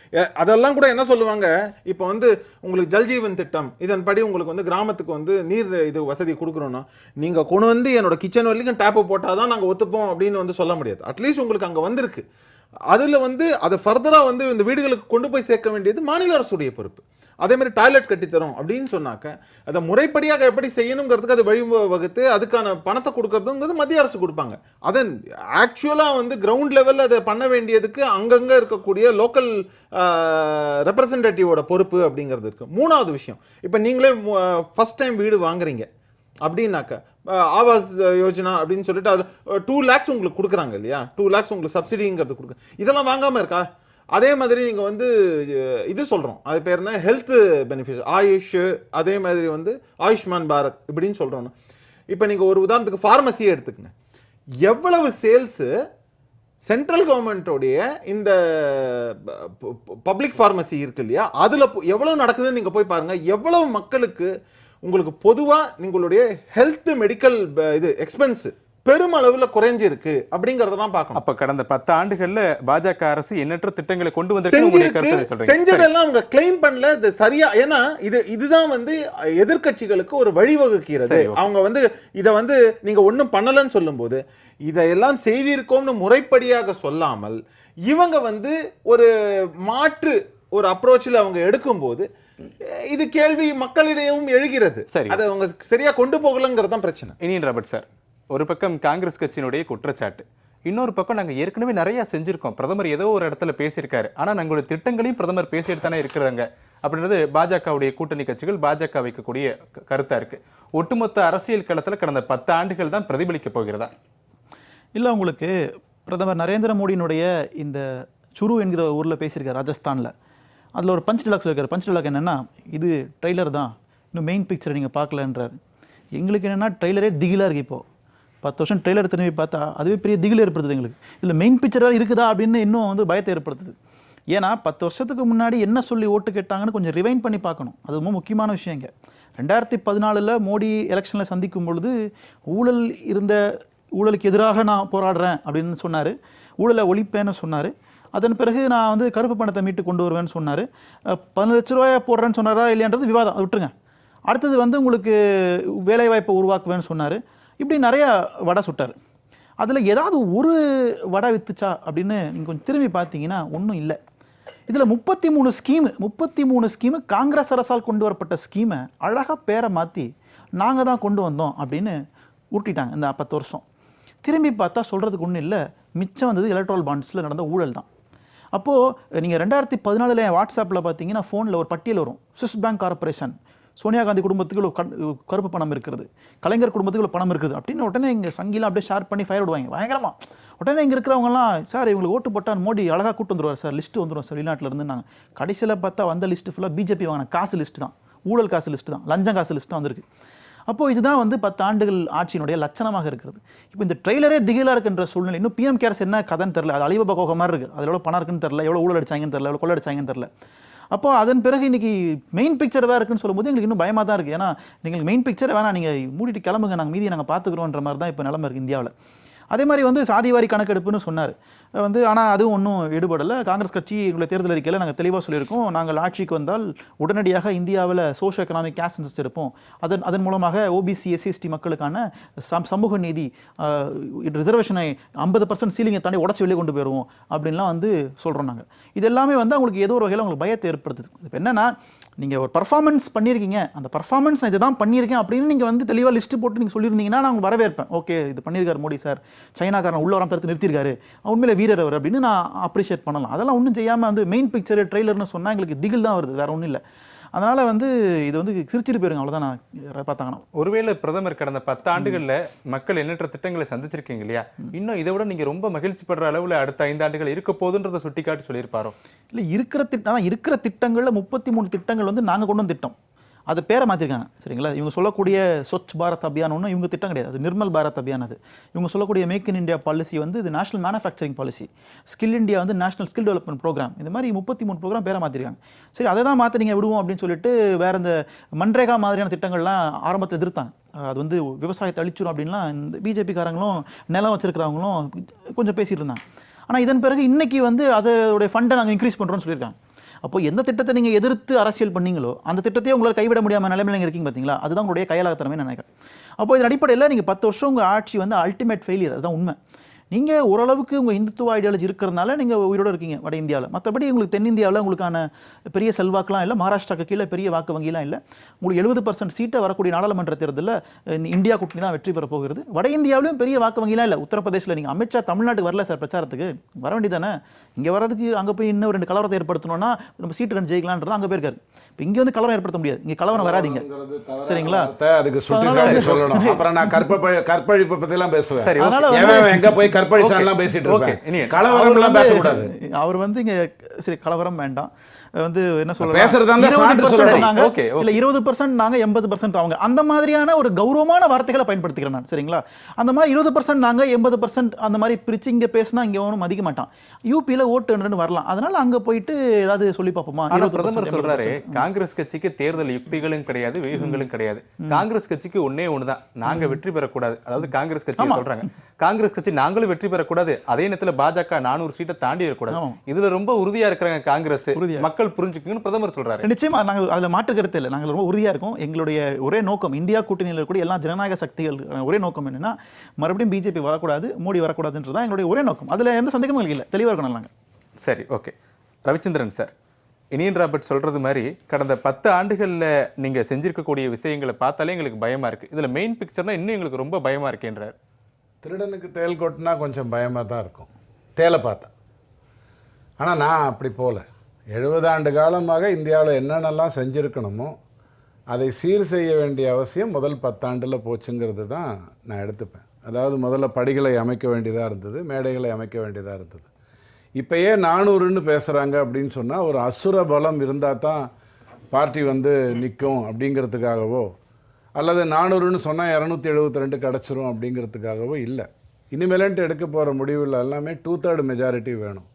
அதெல்லாம் கூட என்ன சொல்லுவாங்க, இப்போ வந்து உங்களுக்கு ஜல்ஜீவன் திட்டம் இதன்படி உங்களுக்கு வந்து கிராமத்துக்கு வந்து நீர் இது வசதி கொடுக்குறோன்னா, நீங்கள் கொண்டு வந்து என்னோட கிச்சன் வரைக்கும் டேப்பு போட்டால் தான் நாங்கள் ஒத்துப்போம் அப்படின்னு வந்து சொல்ல முடியாது. அட்லீஸ்ட் உங்களுக்கு அங்கே வந்திருக்கு, அதில் வந்து அதை ஃபர்தராக வந்து இந்த வீடுகளுக்கு கொண்டு போய் சேர்க்க வேண்டியது மாநில அரசுடைய பொறுப்பு. அதே மாதிரி டாய்லெட் கட்டித்தரோம் அப்படின்னு சொன்னாக்க அதை முறைப்படியாக எப்படி செய்யணுங்கிறதுக்கு அது வழிவகுத்து அதுக்கான பணத்தை கொடுக்கறதுங்கிறது மத்திய அரசு கொடுப்பாங்க. அதன் ஆக்சுவலாக வந்து கிரவுண்ட் லெவலில் அதை பண்ண வேண்டியதுக்கு அங்கங்கே இருக்கக்கூடிய லோக்கல் ரெப்ரசன்டேட்டிவோட பொறுப்பு அப்படிங்கிறது இருக்குது. மூணாவது விஷயம், இப்போ நீங்களே ஃபர்ஸ்ட் டைம் வீடு வாங்குறீங்க அப்படின்னாக்க, ஆவாஸ் யோஜனா அப்படின்னு சொல்லிட்டு அது 2 lakhs உங்களுக்கு கொடுக்குறாங்க இல்லையா, 2 lakhs உங்களுக்கு சப்சிடிங்கிறது கொடுக்கு. இதெல்லாம் வாங்காமல் இருக்கா? அதே மாதிரி நீங்கள் வந்து இது சொல்கிறோம், அது பேர் என்ன, ஹெல்த் பெனிஃபிட்ஸ், ஆயுஷ், அதே மாதிரி வந்து ஆயுஷ்மான் பாரத் இப்படின்னு சொல்கிறோம். இப்போ நீங்கள் ஒரு உதாரணத்துக்கு ஃபார்மசியை எடுத்துக்கங்க. எவ்வளவு சேல்ஸு சென்ட்ரல் கவர்மெண்ட்டோடைய இந்த பப்ளிக் ஃபார்மசி இருக்கு இல்லையா, அதில் எவ்வளவு நடக்குதுன்னு நீங்கள் போய் பாருங்கள். எவ்வளவு மக்களுக்கு உங்களுக்கு பொதுவாக உங்களுடைய ஹெல்த் மெடிக்கல் இது எக்ஸ்பென்ஸ் பெருமளவில் குறைஞ்சிருக்கு அப்படிங்கிறதெல்லாம் பார்க்கணும்.
அப்போ கடந்த 10 ஆண்டுகளில் பாஜக அரசு எண்ணற்ற திட்டங்களை கொண்டு வந்து
செஞ்சதெல்லாம் அவங்க கிளைம் பண்ணல. இது சரியா, ஏன்னா இதுதான் வந்து எதிர்க்கட்சிகளுக்கு ஒரு வழிவகுக்கிறது. அவங்க வந்து இதை வந்து நீங்க ஒன்றும் பண்ணலன்னு சொல்லும்போது இதையெல்லாம் செய்திருக்கோம்னு முறைப்படியாக சொல்லாமல் இவங்க வந்து ஒரு மாற்று ஒரு அப்ரோச்சில் அவங்க எடுக்கும்போது இது கேள்வி மக்களிடையும் எழுகிறது. அதை அவங்க சரியா கொண்டு போகலங்கிறது தான் பிரச்சனை.
இனியன் ராபர்ட் சார், ஒரு பக்கம் காங்கிரஸ் கட்சியினுடைய குற்றச்சாட்டு, இன்னொரு பக்கம் நாங்கள் ஏற்கனவே நிறைய செஞ்சிருக்கோம், பிரதமர் ஏதோ ஒரு இடத்துல பேசியிருக்காரு, ஆனால் நாங்களுடைய திட்டங்களையும் பிரதமர் பேசிட்டு தானே இருக்கிறாங்க அப்படின்றது பாஜகவுடைய கூட்டணி கட்சிகள் பாஜக வைக்கக்கூடிய கருத்தா இருக்கு. ஒட்டுமொத்த அரசியல் களத்தில் கடந்த 10 ஆண்டுகள் தான் பிரதிபலிக்க போகிறதா?
இல்லை, உங்களுக்கு பிரதமர் நரேந்திர மோடியினுடைய இந்த சுரு என்கிற ஊரில் பேசியிருக்காரு ராஜஸ்தானில். அதில் ஒரு பஞ்ச் டைலாக் சொல்லியிருக்காரு. பஞ்ச் டைலாக் என்னென்னா, இது ட்ரெய்லர் தான், இன்னும் மெயின் பிக்சரை நீங்கள் பார்க்கலன்றார். எங்களுக்கு என்னென்னா ட்ரெய்லரே திகிலாக இருக்குது. இப்போது 10 வருஷம் ட்ரெய்லர் திரும்பி பார்த்தா அதுவே பெரிய திகில் ஏற்படுத்துது எங்களுக்கு. இதில் மெயின் பிக்சராக இருக்குதா அப்படின்னு இன்னும் வந்து பயத்தை ஏற்படுத்துது. ஏன்னா 10 வருஷத்துக்கு முன்னாடி என்ன சொல்லி ஓட்டு கேட்டாங்கன்னு கொஞ்சம் ரிவைண்ட் பண்ணி பார்க்கணும். அது ரொம்ப முக்கியமான விஷயம். இங்கே 2014 மோடி எலெக்ஷனில் சந்திக்கும் பொழுது ஊழலுக்கு எதிராக நான் போராடுறேன் அப்படின்னு சொன்னார். ஊழலை ஒழிப்பேன்னு சொன்னார். அதன் பிறகு நான் வந்து கருப்பு பணத்தை மீட்டு கொண்டு வருவேன்னு சொன்னார். 15 லட்ச ரூபாயை போடுறேன்னு சொன்னாரா இல்லையான்றது விவாதம், அதை விட்டுருங்க. அடுத்தது வந்து உங்களுக்கு வேலைவாய்ப்பை உருவாக்குவேன்னு சொன்னார். இப்படி நிறையா வடை சுட்டார். அதில் ஏதாவது ஒரு வடை வித்துச்சா அப்படின்னு நீங்கள் கொஞ்சம் திரும்பி பார்த்தீங்கன்னா ஒன்றும் இல்லை. இதில் 33 ஸ்கீமு காங்கிரஸ் அரசால் கொண்டு வரப்பட்ட ஸ்கீமை அழகாக பேரை மாற்றி நாங்கள் தான் கொண்டு வந்தோம் அப்படின்னு உருட்டிட்டாங்க இந்த 10 வருஷம். திரும்பி பார்த்தா சொல்கிறதுக்கு ஒன்றும் இல்லை. மிச்சம் வந்தது எலக்ட்ரல் பாண்ட்ஸில் நடந்த ஊழல் தான். அப்போது நீங்கள் 2014 வாட்ஸ்அப்பில் பார்த்தீங்கன்னா ஃபோனில் ஒரு பட்டியல் வரும். Swiss bank corporation, Sonia Gandhi குடும்பத்துக்கு இவ்வளோ கருப்பு பணம் இருக்கிறது, கலைஞர் குடும்பத்துக்கு இவ்வளோ பணம் இருக்குது அப்படின்னு உடனே இங்கே சங்கிலாம் அப்படியே ஷேர் பண்ணி ஃபயர் விடுவாங்க பயங்கரமாக. உடனே இங்கே இருக்கிறவங்கலாம் சார் இவங்களுக்கு ஓட்டு போட்டால் மோடி அழகாக கூட்டு வந்துருவார் சார், லிஸ்ட்டு வந்துடும் சார் வெளிநாட்டில் இருந்து. நாங்கள் கடைசியில் பார்த்தா வந்த லிஸ்ட்டு ஃபுல்லாக பிஜேபி வாங்கின காசு லிஸ்ட்டு தான், ஊழல் காசு லிஸ்ட்டு தான், லஞ்சம் காசு லிஸ்ட்டு தான் வந்திருக்கு. அப்போது இதுதான் வந்து 10 ஆண்டுகள் ஆட்சியினுடைய லட்சணமாக இருக்கிறது. இப்போ இந்த ட்ரெய்லரே திகிலாக இருக்குன்ற சூழ்நிலை. இன்னும் பிஎம் கேர்ஸ் என்ன கதைன்னு தெரில, அது அலிபாபா கோகை மாதிரி இருக்குது. அதில் எவ்வளோ பணம் இருக்குன்னு தெரில, எவ்வளோ ஊழல் அடிச்சாங்கன்னு தெரில, எவ்வளோ கொள்ளை அடிச்சாங்கன்னு தெரில. அப்போ அதன் பிறகு இன்றைக்கி மெயின் பிக்சர் வேறு இருக்குன்னு சொல்லும்போது எங்களுக்கு இன்னும் பயமாக தான் இருக்குது. ஏன்னா நீங்கள் மெயின் பிக்சரை வேணாம், நீங்கள் மூடிட்டு கிளம்புங்க, நாங்கள் மீதியை நாங்கள் பார்த்துக்குறோன்ற மாதிரி தான் இப்போ நிலமை இருக்குது இந்தியாவில். அதே மாதிரி வந்து சாதிவாரி கணக்கெடுப்புன்னு சொன்னார் வந்து, ஆனால் அதுவும் ஒன்றும் ஈடுபடலை. காங்கிரஸ் கட்சி எங்களுடைய தேர்தல் அறிக்கையில் நாங்கள் தெளிவாக சொல்லியிருக்கோம், நாங்கள் ஆட்சிக்கு வந்தால் உடனடியாக இந்தியாவில் சோஷியோ எக்கனாமிக் கேஸ்ட் சென்சஸ் எடுப்போம், அதன் மூலமாக ஓபிசி எஸ்சி மக்களுக்கான சமூக நீதி ரிசர்வேஷனை 50% சீலிங்கை தாண்டி உடச்சி வெளியே கொண்டு போயிடுவோம் அப்படின்லாம் வந்து சொல்கிறோம் நாங்கள். இது எல்லாமே வந்து அவங்களுக்கு ஏதோ ஒரு வகையில் அவங்களுக்கு பயத்தை ஏற்படுத்துது. இப்போ என்னென்னா, நீங்கள் ஒரு பர்ஃபார்மன்ஸ் பண்ணியிருக்கீங்க, அந்த பர்ஃபார்மன்ஸ் நான் இதை தான் பண்ணியிருக்கேன் அப்படின்னு நீங்கள் வந்து தெளிவாக லிஸ்ட்டு போட்டு நீங்கள் சொல்லியிருந்தீங்கன்னா நான் உங்களுக்கு வரவேற்பேன். ஓகே, இது பண்ணியிருக்காரு மோடி சார், சைனாக்காரன் உள்ள வராம தடுத்து நிறுத்தியிருக்காரு, உண்மையிலே வீரர் அவர் அப்படின்னு நான் அப்ரிஷியேட் பண்ணலாம். அதெல்லாம் ஒன்றும் செய்யாமல் வந்து மெயின் பிக்சர் ட்ரெய்லர்னு சொன்னால் எங்களுக்கு திகில் தான் வருது, வேறு ஒன்றும் இல்லை. அதனால் வந்து இது வந்து சிரிச்சிட்டு போயிருங்க, அவ்வளோதான். நான் பார்த்தாங்கன்னா
ஒருவேளை பிரதமர் கடந்த 10 ஆண்டுகளில் மக்கள் எண்ணற்ற திட்டங்களை சந்திச்சிருக்கீங்க இல்லையா, இன்னும் இதை விட நீங்கள் ரொம்ப மகிழ்ச்சி படுற அளவில் அடுத்த 5 ஆண்டுகள் இருக்க போதுன்றதை சுட்டி காட்டி சொல்லியிருப்பாரோ? இல்லை,
இருக்கிற திட்டங்களில் 33 திட்டங்கள் வந்து நாங்கள் கொண்டு வந்து திட்டம், அது பேரை மாற்றிருக்காங்க சரிங்களா. இவங்க சொல்லக்கூடிய ஸ்வச் பாரத் அபியான் ஒன்றும் இவங்க திட்டம் கிடையாது, அது நிர்மல் பாரத் அபியான். அது இவங்க சொல்லக்கூடிய மேக் இன் இந்தியா பாலிசி வந்து இது national manufacturing policy, skill India வந்து நேஷனல் ஸ்கில் டெவலப்மெண்ட் ப்ரோக்ராம். இந்த மாதிரி 33 ப்ரோக்ராம் பேரை மாற்றிருக்காங்க. சரி, அதை தான் மாற்றினீங்க விடுவோம் அப்படின்னு சொல்லிட்டு வேறு இந்த மன்ரேகா மாதிரியான திட்டங்கள்லாம் ஆரம்பத்தில் எதிர்த்தாங்க. அது வந்து விவசாயத்தை அழிச்சிடும் அப்படின்லாம் இந்த பிஜேபிக்காரங்களும் நிலம் வச்சிருக்கிறவங்களும் கொஞ்சம் பேசிகிட்டு இருந்தாங்க. ஆனால் இதன் பிறகு இன்றைக்கி வந்து அதோடைய ஃபண்டை நாங்கள் இன்க்ரீஸ் பண்ணுறோன்னு சொல்லியிருக்காங்க. அப்போ எந்த திட்டத்தை நீங்கள் எதிர்த்து அரசியல் பண்ணீங்களோ அந்த திட்டத்தையே உங்களால் கைவிட முடியாமல் நிலைமையில் நீங்கள் இருக்கீங்க பார்த்தீங்களா, அதுதான் உங்களுடைய கையாளத்தனமே நினைக்கிறேன். அப்போ இதன் அடிப்படையில் நீங்கள் 10 வருஷம் உங்கள் ஆட்சி வந்து அல்டிமேட் ஃபெயிலியர், அதுதான் உண்மை. நீங்கள் ஓரளவுக்கு உங்கள் இந்துத்துவ ஐடியாலஜி இருக்கிறதுனால நீங்கள் உயிரோடு இருக்கீங்க வட இந்தியாவில். மற்றபடி உங்களுக்கு தென்னிந்தியாவில் உங்களுக்கான பெரிய செல்வாக்கெலாம் இல்லை, மகாராஷ்டிராக்கு கீழே பெரிய வாக்கு வங்கிலாம் இல்லை. உங்களுக்கு 70% சீட்டை வரக்கூடிய நாடாளுமன்ற தேர்தலில் இந்தியா கூட்டணி தான் வெற்றி பெற போகிறது. வட இந்தியாவிலும் பெரிய வாக்கு வங்கிலாம் இல்லை. உத்தரப்பிரதேசில் நீங்கள் அமித்ஷா தமிழ்நாட்டுக்கு வரல சார் பிரச்சாரத்துக்கு, வர வேண்டியதானே. இங்கே வரதுக்கு அங்கே போய் இன்னும் 2 கலவரத்தை ஏற்படுத்தணும்னா நம்ம சீட்டு 2 ஜெயிக்கலான்றது அங்கே போயிருக்காரு. இப்போ இங்கே வந்து கலவரம் ஏற்படுத்த முடியாது, இங்கே கலவரம் வராதிங்க சரிங்களா.
அதுக்கு சொல்லணும். அப்புறம் நான் கற்பழிப்பு பற்றிலாம் பேசுவேன். அதனால எங்கே போய்
அவர் வந்து இங்க சரி கலவரம் வேண்டாம் வந்து என்ன சொல்றாங்க, 20% நாங்க 80% அவங்க, அந்த மாதிரியான ஒரு கௌரவமான வார்த்தைகளை பயன்படுத்திக்கிறேன் நான் சரிங்களா. அந்த மாதிரி 20% நாங்க 80% அந்த மாதிரி பிரிச்சு இங்க பேசினா இங்க ஒன்றும் மதிக்க மாட்டான். யூபியில் ஓட்டு வரலாம், அதனால அங்க போயிட்டு ஏதாவது சொல்லி பார்ப்போமா.
பிரதமர் சொல்றாரு, காங்கிரஸ் கட்சிக்கு தேர்தல் யுக்திகளும் கிடையாது, வியூகங்களும் கிடையாது. காங்கிரஸ் கட்சிக்கு ஒன்னே ஒண்ணுதான், நாங்க வெற்றி பெறக்கூடாது. அதாவது காங்கிரஸ் கட்சி சொல்றாங்க, காங்கிரஸ் கட்சி நாங்களும் வெற்றி பெறக்கூடாது, அதே நேரத்தில் பாஜக 400 சீட்டை தாண்டி இருக்கக்கூடாது. இதுல ரொம்ப உறுதியா இருக்கிறாங்க காங்கிரஸ், மக்கள் புரிஞ்சுக்கணும்னு பிரதமர் சொல்றாரு.
நிச்சயமா நாங்கள் அதுல மாற்று கருத்து இல்லை, நாங்கள் ரொம்ப உறுதியா இருக்கோம். எங்களுடைய ஒரே நோக்கம், இந்தியா கூட்டணியில் இருக்கக்கூடிய எல்லா ஜனநாயக சக்திகள் ஒரே நோக்கம் என்னன்னா, மறுபடியும் பிஜேபி வரக்கூடாது, மோடி வரக்கூடாதுன்றதான் எங்களுடைய ஒரே நோக்கம். அதுல எந்த சந்தேகமும் இல்லை, தெளிவாக இருக்கணும் நாங்கள்.
சரி, okay. Ravichandran sir, Iniyan Robert சொல்றது மாதிரி கடந்த 10 ஆண்டுகளில் நீங்க செஞ்சிருக்கக்கூடிய விஷயங்களை பார்த்தாலே எங்களுக்கு பயமா இருக்கு. இதுல மெயின் பிக்சர்னா இன்னும் எங்களுக்கு ரொம்ப பயமா இருக்குன்றார்.
திருடனுக்கு தேல் கொட்டினா கொஞ்சம் பயமாக தான் இருக்கும் தேலை பார்த்தா. ஆனால் நான் அப்படி போகல. 70 ஆண்டு காலமாக இந்தியாவில் என்னென்னலாம் செஞ்சுருக்கணுமோ அதை சீர் செய்ய வேண்டிய அவசியம் முதல் 10 ஆண்டில் போச்சுங்கிறது தான் நான் எடுத்துப்பேன். அதாவது முதல்ல படிகளை அமைக்க வேண்டியதாக இருந்தது, மேடைகளை அமைக்க வேண்டியதாக இருந்தது. இப்போ ஏன் 400ன்னு பேசுகிறாங்க அப்படின்னு சொன்னால், ஒரு அசுர பலம் இருந்தால் தான் பார்ட்டி வந்து நிற்கும் அப்படிங்கிறதுக்காகவோ, அல்லது 400ன்னு சொன்னால் 272 கிடச்சிரும் அப்படிங்கிறதுக்காகவோ இல்லை. இனிமேலன்ட்டு எடுக்க போகிற முடிவில் எல்லாமே 2/3 மெஜாரிட்டி வேணும்.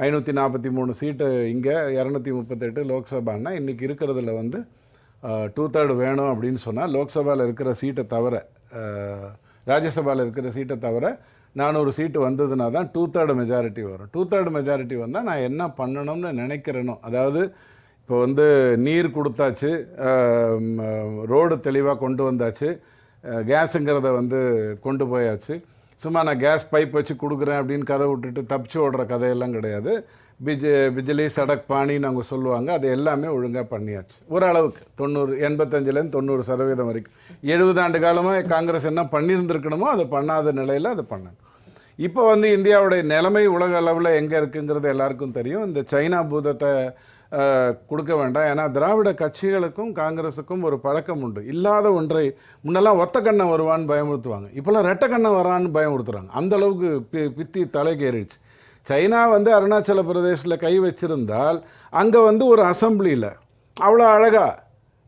543 சீட்டு இங்கே, 238 லோக்சபான்னா இன்றைக்கி இருக்கிறதுல வந்து 2/3 வேணும் அப்படின்னு சொன்னால், லோக்சபாவில் இருக்கிற சீட்டை தவிர, ராஜ்யசபாவில் இருக்கிற சீட்டை தவிர 400 சீட்டு வந்ததுனா தான் 2/3 மெஜாரிட்டி வரும். 2/3 மெஜாரிட்டி வந்தால் நான் என்ன பண்ணணும்னு நினைக்கிறேனோ, அதாவது இப்போ வந்து நீர் கொடுத்தாச்சு, ரோடு தெளிவாக கொண்டு வந்தாச்சு, கேஸுங்கிறத வந்து கொண்டு போயாச்சு. சும்மா நான் கேஸ் பைப் வச்சு கொடுக்குறேன் அப்படின்னு கதை விட்டுட்டு தப்பிச்சு ஓடுற கதையெல்லாம் கிடையாது. பிஜிலி சடக் பாணின்னு அவங்க சொல்லுவாங்க, அது எல்லாமே ஒழுங்காக பண்ணியாச்சு ஓரளவுக்கு. 85லேருந்து 90% வரைக்கும். 70 ஆண்டு காலமாக காங்கிரஸ் என்ன பண்ணியிருந்துருக்கணுமோ அதை பண்ணாத நிலையில் அதை பண்ணாங்க. இப்போ வந்து இந்தியாவுடைய நிலைமை உலக அளவில் எங்கே இருக்குங்கிறது எல்லாருக்கும் தெரியும். இந்த சைனா பூதத்தை கொடுக்க வேண்டாம். ஏன்னா திராவிட கட்சிகளுக்கும் காங்கிரஸுக்கும் ஒரு பழக்கம் உண்டு. இல்லாத ஒன்றை முன்னெல்லாம் ஒத்த கண்ணை வருவான்னு பயமுறுத்துவாங்க, இப்போல்லாம் ரெட்டை கண்ணை வரான்னு பயமுறுத்துறாங்க. அந்த அளவுக்கு பித்தி தலைக்கேறிடுச்சு. சைனா வந்து அருணாச்சல பிரதேசில் கை வச்சிருந்தால் அங்கே வந்து ஒரு அசம்பிளியில் அவ்வளோ அழகாக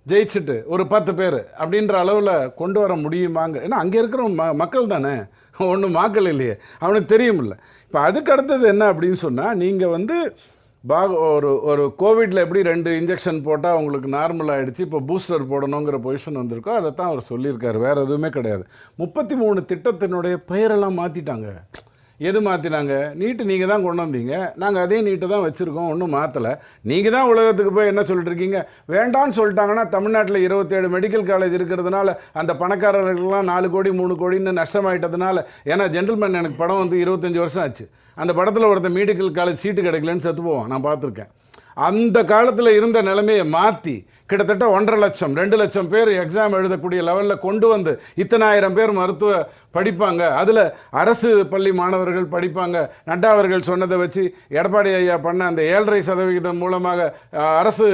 ஜெயிச்சுட்டு ஒரு 10 பேர் அப்படின்ற அளவில் கொண்டு வர முடியுமாங்க? ஏன்னா அங்கே இருக்கிற மக்கள் தானே, ஒன்றும் மாக்கள் இல்லையே, அவனுக்கு தெரியுமில்ல. இப்போ அதுக்கு அடுத்தது என்ன அப்படின்னு சொன்னால், நீங்கள் வந்து ஒரு கோவிட்டில் எப்படி 2 இன்ஜெக்ஷன் போட்டால் உங்களுக்கு நார்மல் ஆகிடுச்சு, இப்போ பூஸ்டர் போடணுங்கிற பொசிஷன் வந்திருக்கோ அதை தான் அவர் சொல்லியிருக்காரு, வேறு எதுவுமே கிடையாது. 33 திட்டத்தினுடைய பெயரெல்லாம் மாற்றிட்டாங்க. எது மாற்றினாங்க? நீட்டு நீங்கள் தான் கொண்டு வந்தீங்க, நாங்கள் அதே நீட்டை தான் வச்சுருக்கோம், ஒன்றும் மாற்றலை. நீங்கள் தான் உலகத்துக்கு போய் என்ன சொல்லிட்டு இருக்கீங்க? வேண்டான்னு சொல்லிட்டாங்கன்னா தமிழ்நாட்டில் 27 மெடிக்கல் காலேஜ் இருக்கிறதுனால அந்த பணக்காரர்களுக்கெல்லாம் 4 கோடி 3 கோடின்னு நஷ்டமாயிட்டதுனால, ஏன்னா ஜென்டில்மேன் எனக்கு படம் வந்து 25 வருஷம் ஆச்சு, அந்த படத்தில் ஒருத்தர் மெடிக்கல் காலேஜ் சீட்டு கிடைக்கலன்னு செத்து போவான், நான் பார்த்துருக்கேன். அந்த காலத்தில் இருந்த நிலைமையை மாற்றி கிட்டத்தட்ட 1.5 லட்சம் 2 லட்சம் பேர் எக்ஸாம் எழுதக்கூடிய லெவலில் கொண்டு வந்து இத்தனை ஆயிரம் பேர் மருத்துவ படிப்பாங்க, அதில் அரசு பள்ளி மாணவர்கள் படிப்பாங்க. நட்டா அவர்கள் சொன்னதை வச்சு எடப்பாடி ஐயா பண்ண அந்த 7.5% மூலமாக அரசு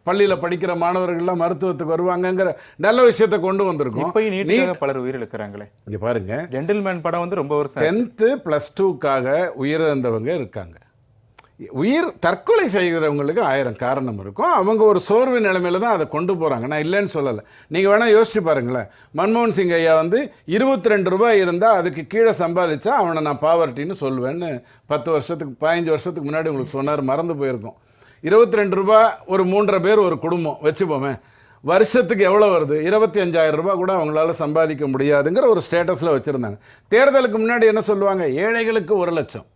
பள்ளியில் படிக்கிற மாணவர்கள்லாம் மருத்துவத்துக்கு வருவாங்கங்கிற நல்ல விஷயத்தை கொண்டு வந்திருக்கோம்.
இப்போ பலர் உயிரிழக்கிறாங்களே,
இங்கே பாருங்க,
ஜென்டில்மேன் படம் வந்து ரொம்ப வருஷம்
10th +2க்காக உயிரிழந்தவங்க இருக்காங்க. உயிர் தற்கொலை செய்கிறவங்களுக்கு 1000 காரணம் இருக்கும். அவங்க ஒரு சோர்வு நிலைமையில தான் அதை கொண்டு போகிறாங்க, நான் இல்லைன்னு சொல்லலை. நீங்கள் வேணால் யோசிச்சு பாருங்களேன், மன்மோகன் சிங் ஐயா வந்து 22 ரூபாய் இருந்தால் அதுக்கு கீழே சம்பாதிச்சா அவனை நான் பாவர்ட்டின்னு சொல்லுவேன்னு 10 வருஷத்துக்கு 15 வருஷத்துக்கு முன்னாடி உங்களுக்கு சொன்னார், மறந்து போயிருக்கோம். 22 ரூபாய் ஒரு 3.5 பேர் ஒரு குடும்பம் வச்சுப்போமே, வருஷத்துக்கு எவ்வளோ வருது? 25,000 ரூபாய் கூட அவங்களால சம்பாதிக்க முடியாதுங்கிற ஒரு ஸ்டேட்டஸில் வச்சுருந்தாங்க. தேர்தலுக்கு முன்னாடி என்ன சொல்லுவாங்க? ஏழைகளுக்கு 1 லட்சம்.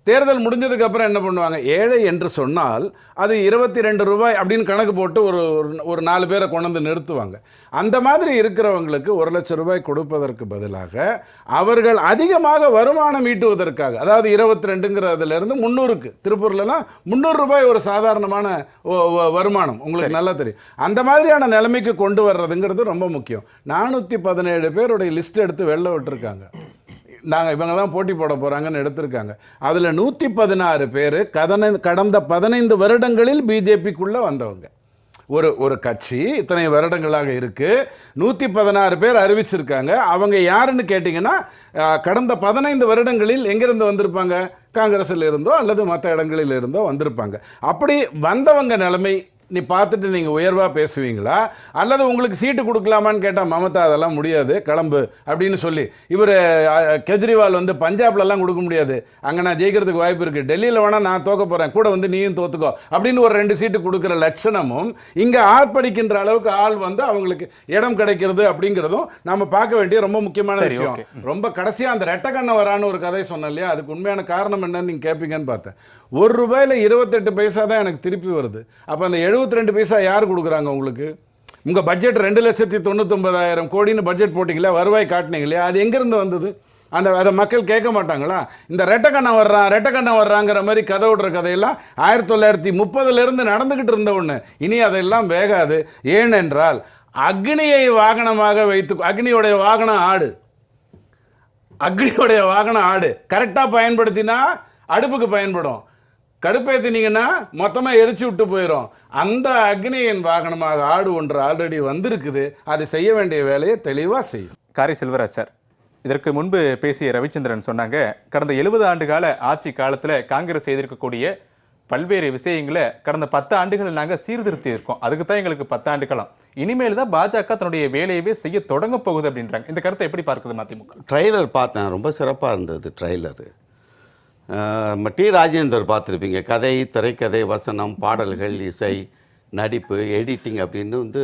தேர்தல் முடிஞ்சதுக்கு அப்புறம் என்ன பண்ணுவாங்க? ஏழை என்று சொன்னால் அது 22 ரூபாய் அப்படின்னு கணக்கு போட்டு ஒரு 4 பேரை கொண்டு வந்து நிறுத்துவாங்க. அந்த மாதிரி இருக்கிறவங்களுக்கு 1 லட்சம் ரூபாய் கொடுப்பதற்கு பதிலாக அவர்கள் அதிகமாக வருமானம் ஈட்டுவதற்காக, அதாவது 22ங்கிறதுலேருந்து 300க்கு, திருப்பூர்லலாம் 300 ரூபாய் ஒரு சாதாரணமான வருமானம், உங்களுக்கு நல்லா தெரியும். அந்த மாதிரியான நிலைமைக்கு கொண்டு வர்றதுங்கிறது ரொம்ப முக்கியம். 417 பேருடைய லிஸ்ட் எடுத்து வெளில விட்டுருக்காங்க. இவங்க தான் போட்டி போட போகிறாங்கன்னு எடுத்திருக்காங்க. அதில் 116 பேர் கடந்த 15 வருடங்களில் பிஜேபிக்குள்ளே வந்தவங்க. ஒரு கட்சி இத்தனை வருடங்களாக இருக்குது, 116 பேர் அறிவிச்சிருக்காங்க. அவங்க யாருன்னு கேட்டிங்கன்னா, கடந்த 15 வருடங்களில் எங்கேருந்து வந்திருப்பாங்க? காங்கிரஸில் இருந்தோ அல்லது மற்ற இடங்களில் இருந்தோ வந்திருப்பாங்க. அப்படி வந்தவங்க நிலைமை நீ பார்த்துட்டு நீங்கள் உயர்வாக பேசுவீங்களா? அல்லது உங்களுக்கு சீட்டு கொடுக்கலாமான்னு கேட்டால் மமதா அதெல்லாம் முடியாது கிளம்பு அப்படின்னு சொல்லி, இவர் கெஜ்ரிவால் வந்து பஞ்சாப்லலாம் கொடுக்க முடியாது, அங்கே நான் ஜெயிக்கிறதுக்கு வாய்ப்பு இருக்குது, டெல்லியில் வேணால் நான் தோக்க போகிறேன், கூட வந்து நீயும் தோத்துக்கோ அப்படின்னு ஒரு 2 சீட்டு கொடுக்குற லட்சணமும் இங்கே ஆர்ப்பரிக்கின்ற அளவுக்கு ஆள் வந்து அவங்களுக்கு இடம் கிடைக்கிறது அப்படிங்கிறதும் நம்ம பார்க்க வேண்டிய ரொம்ப முக்கியமான விஷயம். ரொம்ப கடைசியாக அந்த ரெட்டக்கண்ணை வரான்னு ஒரு கதை சொன்னேன் இல்லையா, அதுக்கு உண்மையான காரணம் என்னன்னு நீங்கள் கேட்பீங்கன்னு பார்த்தேன். 1 ரூபாயில் 28 பைசா தான் எனக்கு திருப்பி வருது. அப்போ அந்த 72 பைசா யார் கொடுக்குறாங்க உங்களுக்கு? உங்கள் பட்ஜெட் 2,99,000 கோடின்னு பட்ஜெட் போட்டிங்களா, வருவாய் காட்டினீங்க இல்லையா, அது எங்கேருந்து வந்தது? அதை மக்கள் கேட்க மாட்டாங்களா? இந்த ரெட்டக்கண்ணை வர்றாங்கிற மாதிரி கதை விடுற கதையெல்லாம் 1930 நடந்துக்கிட்டு இருந்த ஒன்று. இனி அதெல்லாம் வேகாது. ஏனென்றால் அக்னியை வாகனமாக வைத்து, அக்னியோடைய வாகனம் ஆடு கரெக்டாக பயன்படுத்தினா அடுப்புக்கு பயன்படும், கடுப்பேற்றினீங்கன்னா மொத்தமாக எரிச்சு விட்டு போயிடும். அந்த அக்னியின் வாகனமாக ஆடு ஒன்று ஆல்ரெடி வந்திருக்குது, அது செய்ய வேண்டிய வேலையை தெளிவாக செய்யும்.
காரி செல்வராஜ் சார், இதற்கு முன்பு பேசிய ரவிச்சந்திரன் சொன்னாங்க, கடந்த 70 ஆண்டு கால ஆட்சி காலத்தில் காங்கிரஸ் செய்திருக்கக்கூடிய பல்வேறு விஷயங்களை கடந்த 10 ஆண்டுகளில் நாங்கள் சீர்திருத்தி இருக்கோம், அதுக்கு தான் எங்களுக்கு 10 ஆண்டு காலம், இனிமேல் தான் பாஜக தன்னுடைய வேலையவே செய்ய தொடங்க போகுது அப்படின்றாங்க. இந்த கருத்தை எப்படி பார்க்குது மதிமுக?
ட்ரைலர் பார்த்தேன், ரொம்ப சிறப்பாக இருந்தது ட்ரைலரு. டி ராஜேந்தர் பார்த்துருப்பீங்க, கதை, திரைக்கதை, வசனம், பாடல்கள், இசை, நடிப்பு, எடிட்டிங் அப்படின்னு வந்து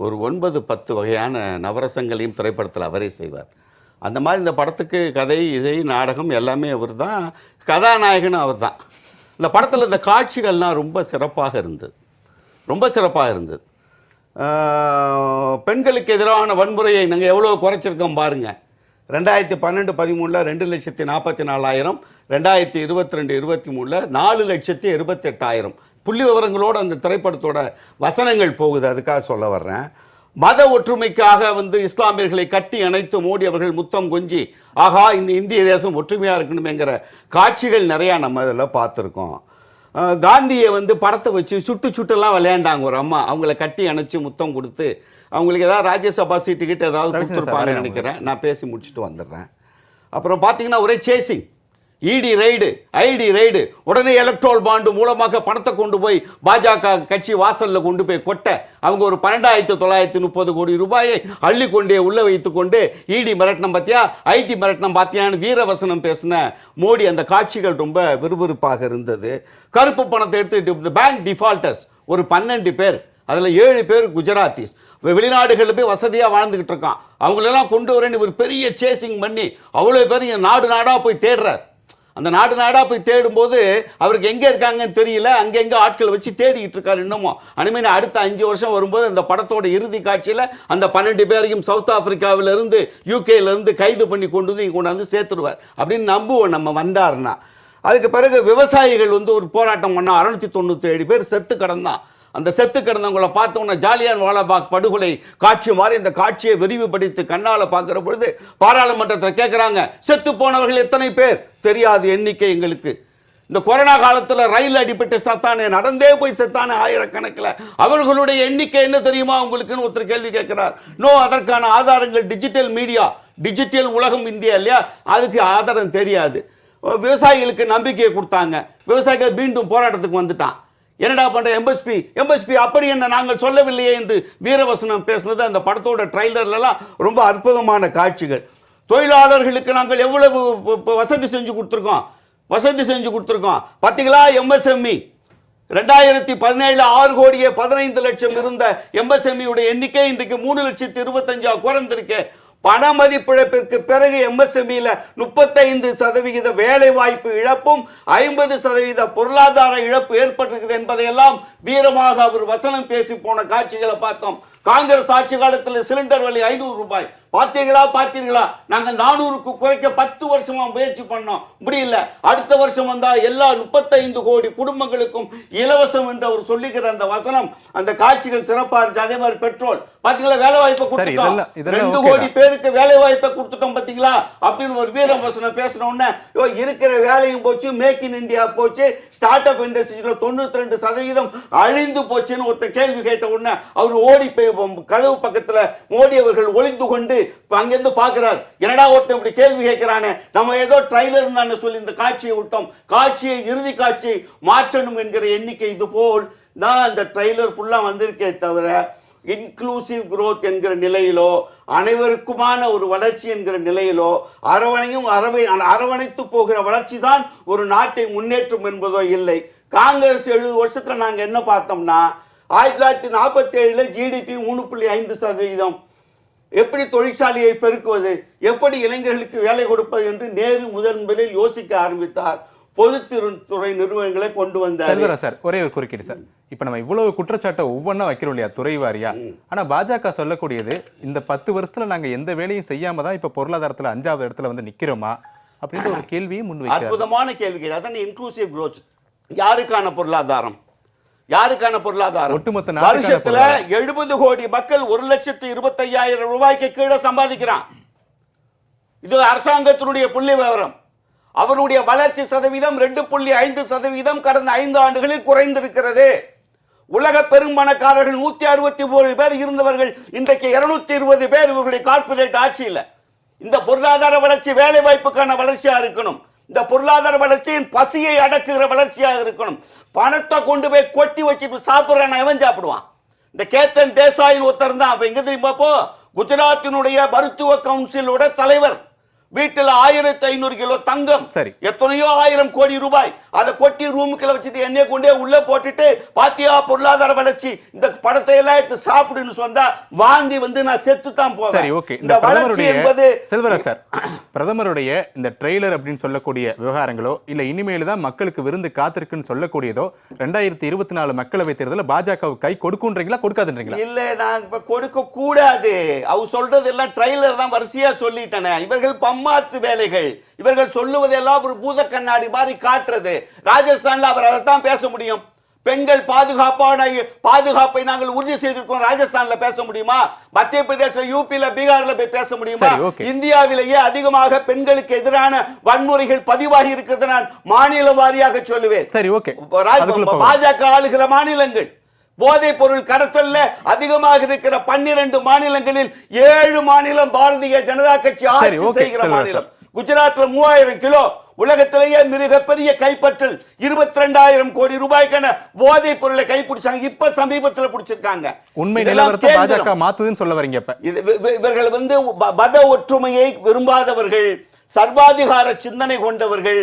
ஒரு 9-10 வகையான நவரசங்களையும் திரைப்படத்தில் அவரே செய்வார். அந்த மாதிரி இந்த படத்துக்கு கதை, இசை, நாடகம் எல்லாமே அவர் தான், கதாநாயகனும் அவர் தான். இந்த படத்தில் இந்த காட்சிகள்லாம் ரொம்ப சிறப்பாக இருந்தது. பெண்களுக்கு எதிரான வன்முறையை நாங்கள் எவ்வளோ குறைச்சிருக்கோம் பாருங்கள். 2012-13 2,44,000, 2022-23 4,78,000 புள்ளி விவரங்களோடு அந்த திரைப்படத்தோட வசனங்கள் போகுது. அதுக்காக சொல்ல வர்றேன். மத ஒற்றுமைக்காக வந்து இஸ்லாமியர்களை கட்டி அணைத்து மோடி அவர்கள் முத்தம் கொஞ்சி, ஆகா இந்த இந்திய தேசம் ஒற்றுமையாக இருக்கணுமேங்கிற காட்சிகள் நிறையா நம்ம இதில் பார்த்துருக்கோம். காந்தியை வந்து படத்தை வச்சு சுட்டெல்லாம் விளையாண்டாங்க ஒரு அம்மா. அவங்கள கட்டி அணைச்சி முத்தம் கொடுத்து அவங்களுக்கு ஏதாவது ராஜ்யசபா சீட்டு கிட்ட ஏதாவது கொடுத்துருப்பாங்கன்னு நினைக்கிறேன். நான் பேசி முடிச்சுட்டு வந்துடுறேன். அப்புறம் பார்த்தீங்கன்னா ஒரே சேசிங், இடி ரைடு, ஐடி ரைடு, உடனே எலக்ட்ரோல் பாண்டு மூலமாக பணத்தை கொண்டு போய் பாஜக கட்சி வாசலில் கொண்டு போய் கொட்ட அவங்க ஒரு 12,930 கோடி ரூபாயை அள்ளி கொண்டே உள்ள வைத்து கொண்டு இடி மிரட்டினம் பார்த்தியா, ஐடி மிரட்டினம் பார்த்தியான்னு வீரவசனம் பேசின மோடி. அந்த காட்சிகள் ரொம்ப விறுவிறுப்பாக இருந்தது. கருப்பு பணத்தை எடுத்துக்கிட்டு பேங்க் டிஃபால்டர்ஸ் ஒரு 12 பேர், அதில் 7 பேர் குஜராத்திஸ், வெளிநாடுகளில் போய் வசதியாக வாழ்ந்துக்கிட்டு இருக்கான். அவங்களெல்லாம் கொண்டு வரேன்னு ஒரு பெரிய சேசிங் பண்ணி அவ்வளோ பேர் நாடு நாடாக போய் தேடுறார். அந்த நாடு நாடாக போய் தேடும்போது அவருக்கு எங்கே இருக்காங்கன்னு தெரியல, அங்கங்கே ஆட்களை வச்சு தேடிக்கிட்டு இருக்காரு இன்னமும். அனிமேல் அடுத்த 5 வருஷம் வரும்போது அந்த படத்தோட இறுதி காட்சியில் அந்த 12 பேரையும் சவுத் ஆப்பிரிக்காவிலிருந்து யூகேலேருந்து கைது பண்ணி கொண்டாந்து சேர்த்துடுவார் அப்படின்னு நம்புவோம் நம்ம வந்தாருன்னா. அதுக்கு பிறகு விவசாயிகள் வந்து ஒரு போராட்டம் பண்ணால் 697 பேர் செத்து கிடந்தான். அந்த செத்து கிடந்தவங்களை பார்த்தோன்னா ஜாலியான் வாலாபாக் படுகொலை காட்சி மாதிரி இந்த காட்சியை விரிவுபடுத்தி கண்ணால் பார்க்குற பொழுது பாராளுமன்றத்தில் கேட்குறாங்க, செத்து போனவர்கள் எத்தனை பேர்? தெரியாது எண்ணிக்கை எங்களுக்கு. இந்த கொரோனா காலத்தில் ரயில் அடிபட்டு செத்தானே, நடந்தே போய் செத்தானே ஆயிரக்கணக்கில், அவர்களுடைய எண்ணிக்கை என்ன தெரியுமா உங்களுக்குன்னு ஒருத்தர் கேள்வி கேட்கிறார். நோ, அதற்கான ஆதாரங்கள் டிஜிட்டல் மீடியா, டிஜிட்டல் உலகம் இந்தியா இல்லையா, அதுக்கு ஆதாரம் தெரியாது. விவசாயிகளுக்கு நம்பிக்கையை கொடுத்தாங்க, விவசாயிகள் மீண்டும் போராட்டத்துக்கு வந்துட்டான். என்னடா பண்ற எம்எஸ்பி அப்படி என்ன நாங்கள் சொல்லவில்லையே என்று வீரவசனம் பேசுனது அந்த படத்தோட ட்ரைலர்லாம் ரொம்ப அற்புதமான காட்சிகள். தொழிலாளர்களுக்கு நாங்கள் எவ்வளவு வசதி செஞ்சு கொடுத்துருக்கோம் பார்த்தீங்களா. எம்எஸ்எம்இ 2017 6 கோடியே 15 லட்சம் இருந்த எம்எஸ்எம்இ எண்ணிக்கை இன்றைக்கு 3,25,000 குறைந்திருக்கு. பண மதிப்பிழப்பிற்கு பிறகு எம்எஸ்எம்இல 35% வேலை வாய்ப்பு இழப்பும் 50% பொருளாதார இழப்பு ஏற்பட்டிருக்கிறது என்பதையெல்லாம் வீரமாக அவர் வசனம் பேசி போன காட்சிகளை பார்த்தோம். காங்கிரஸ் ஆட்சி காலத்தில் சிலிண்டர் விலை 500 ரூபாய். பார்த்தீர்களா நாங்கள் 400க்கு குறைக்க 10 வருஷமா முயற்சி பண்ணோம், முடியல. அடுத்த வருஷம் வந்தா எல்லா 35 கோடி குடும்பங்களுக்கும் இலவசம் என்று அவர் சொல்லுகிற அந்த வசனம், அந்த காட்சிகள் சிறப்பா இருந்துச்சு. அதே மாதிரி பெட்ரோல் பாத்தீங்களா, வேலை வாய்ப்பை கொடுத்துட்டோம், 2 கோடி பேருக்கு வேலை வாய்ப்பை கொடுத்துட்டோம் பாத்தீங்களா அப்படின்னு ஒரு வீர வசனம் பேசின உடனே இருக்கிற வேலையும் போச்சு, மேக் இன் இந்தியா போச்சு, ஸ்டார்ட் அப் இண்டஸ்ட்ரியில 92% அழிந்து போச்சுன்னு ஒருத்தர் கேள்வி கேட்ட உடனே அவர் ஓடி போய் கதவு பக்கத்துல மோடி அவர்கள் ஒளிந்து கொண்டு அங்கிருந்து பார்க்கிறார். என்னடா ஒருத்தன் இப்படி கேள்வி கேட்கிறானே, நம்ம ஏதோ ட்ரைலர் தான் சொல்லி இந்த காட்சியை விட்டோம், காட்சியை இறுதி காட்சியை மாற்றணும் என்கிற எண்ணிக்கை இது போல் தான் அந்த ட்ரைலர் ஃபுல்லா வந்திருக்கே தவிர இன்க்ளூசிவ் growth என்கிற நிலையிலோ அனைவருக்குமான ஒரு வளர்ச்சி என்கிற நிலையிலோ அரவணைத்து போகிற வளர்ச்சி தான் ஒரு நாட்டை முன்னேற்றம் என்பதோ இல்லை. காங்கிரஸ் 70 வருஷத்துல நாங்க என்ன பார்த்தோம்னா 1947 ஜிடிபி 3.5%. எப்படி தொழிற்சாலையை பெருக்குவது, எப்படி இளைஞர்களுக்கு வேலை கொடுப்பது என்று நேரு முதன்முதலில் யோசிக்க ஆரம்பித்தார். பொதுத்துறை நிறுவனங்களை கொண்டு வந்தார்.
சார் ஒரே ஒரு குறுக்கீடு சார், இப்ப நம்ம இவ்வளவு குற்றச்சாட்டை ஒவ்வொன்றா வைக்கிறோம் இல்லையா துறை வாரியா, ஆனா பாஜக சொல்லக்கூடியது இந்த 10 வருஷத்துல நாங்க எந்த வேலையும் செய்யாம தான் இப்ப பொருளாதாரத்துல 5வது இடத்துல வந்து நிக்கிறோமா அப்படின்ற ஒரு கேள்வியை முன்வைக்கிறார்.
அற்புதமான கேள்வி. அதான் இன்க்ளூசிவ் growth. யாருக்கான பொருளாதாரம்? ஒட்டுமொத்த வருஷத்துல 70 கோடி மக்கள் 1,25,000 ரூபாய்க்கு கீழே சம்பாதிக்கிறான். இது அரசாங்கத்தினுடைய புள்ளி விவரம். அவருடைய வளர்ச்சி சதவீதம் 2.5% கடந்த 5 ஆண்டுகளில் குறைந்திருக்கிறது. உலக பெரும்பணக்காரர்கள் 163 பேர் இருந்தவர்கள் இன்றைக்கு 220 பேர் இவர்களுடைய கார்ப்பரேட் ஆட்சியில். இந்த பொருளாதார வளர்ச்சி வேலை வாய்ப்புக்கான வளர்ச்சியா இருக்கணும். இந்த பொருளாதார வளர்ச்சியின் பசியை அடக்குகிற வளர்ச்சியாக இருக்கணும். பணத்தை கொண்டு போய் கொட்டி வச்சு சாப்பிடுறான் எவன் சாப்பிடுவான்? இந்த கேத்தன் தேசாயின் ஒருத்தர் தான். அப்ப எங்க தெரியுமா, குஜராத்தினுடைய மருத்துவ கவுன்சிலோட தலைவர் வீட்டில் 1500 கிலோ தங்கம், சரி எத்தனையோ 1000 கோடி ரூபாய், அதை கொட்டி ரூமுக்குள்ள வச்சுட்டு எண்ணெய் கொண்டே உள்ள போட்டுட்டு பாத்தியா பொருளாதார வளர்ச்சி, இந்த படத்தை எல்லாம் எடுத்து சாப்பிடுன்னு சொன்னா வாந்தி வந்து நான் செத்து தான் போவேன்.
சரி, ஓகே. இந்த வளர்ச்சி என்பது செல்வராஜ் சார், பிரதமருடைய இந்த ட்ரெய்லர் அப்படின்னு சொல்லக்கூடிய விவகாரங்களோ இல்ல இனிமேல் தான் மக்களுக்கு விருந்து காத்திருக்குன்னு சொல்லக்கூடியதோ 2024 மக்களவை தேர்தலில் பாஜகவுக்கு கை கொடுக்குன்றீங்களா கொடுக்காதுன்றீங்களா?
இல்ல, நான் இப்ப கொடுக்க கூடாது. அவர் சொல்றது எல்லாம் ட்ரெய்லர் தான் வரிசையா சொல்லிட்டேனே. இவர்கள் மாத்து வேலைகள், இவர்கள் சொல்லுவதெல்லாம் ஒரு பூத கண்ணாடி மாதிரி காட்டுறது. ராஜஸ்தான்ல அவர் அதைத்தான் பேச முடியும். பெண்கள் பாதுகாப்பை நாங்கள் உறுதி செய்திருக்கோம். ராஜஸ்தான்ல பேச முடியுமா? மத்திய பிரதேச, யூபில, பீகார்ல போய் பேச முடியுமா? இந்தியாவிலேயே அதிகமாக பெண்களுக்கு எதிரான வன்முறைகள் பதிவாகி இருக்கிறது நான் மாநில வாரியாக சொல்லுவேன்.
சரி, ஓகே.
பாஜக ஆளுகிற மாநிலங்கள் போதைப் பொருள் கடத்தல்ல அதிகமாக இருக்கிற 12 மாநிலங்களில் 7 மாநிலம் பாரதிய ஜனதா கட்சி ஆட்சி செய்கிற மாநிலம். குஜராத்ல 3000 கிலோ, உலகத்திலேயே மிகப்பெரிய கைப்பற்றல், 22,000 கோடி ரூபாய்க்கான போதைப் பொருளை கைப்பிடிச்சாங்க. இப்ப சமீபத்தில் பிடிச்சிருக்காங்க.
உண்மை நிலவரத்தை பாஜக மாத்துதுன்னு சொல்ல வரீங்க.
இவர்கள் வந்து மத ஒற்றுமையை விரும்பாதவர்கள், சர்வாதிகார சிந்தனை கொண்டவர்கள்,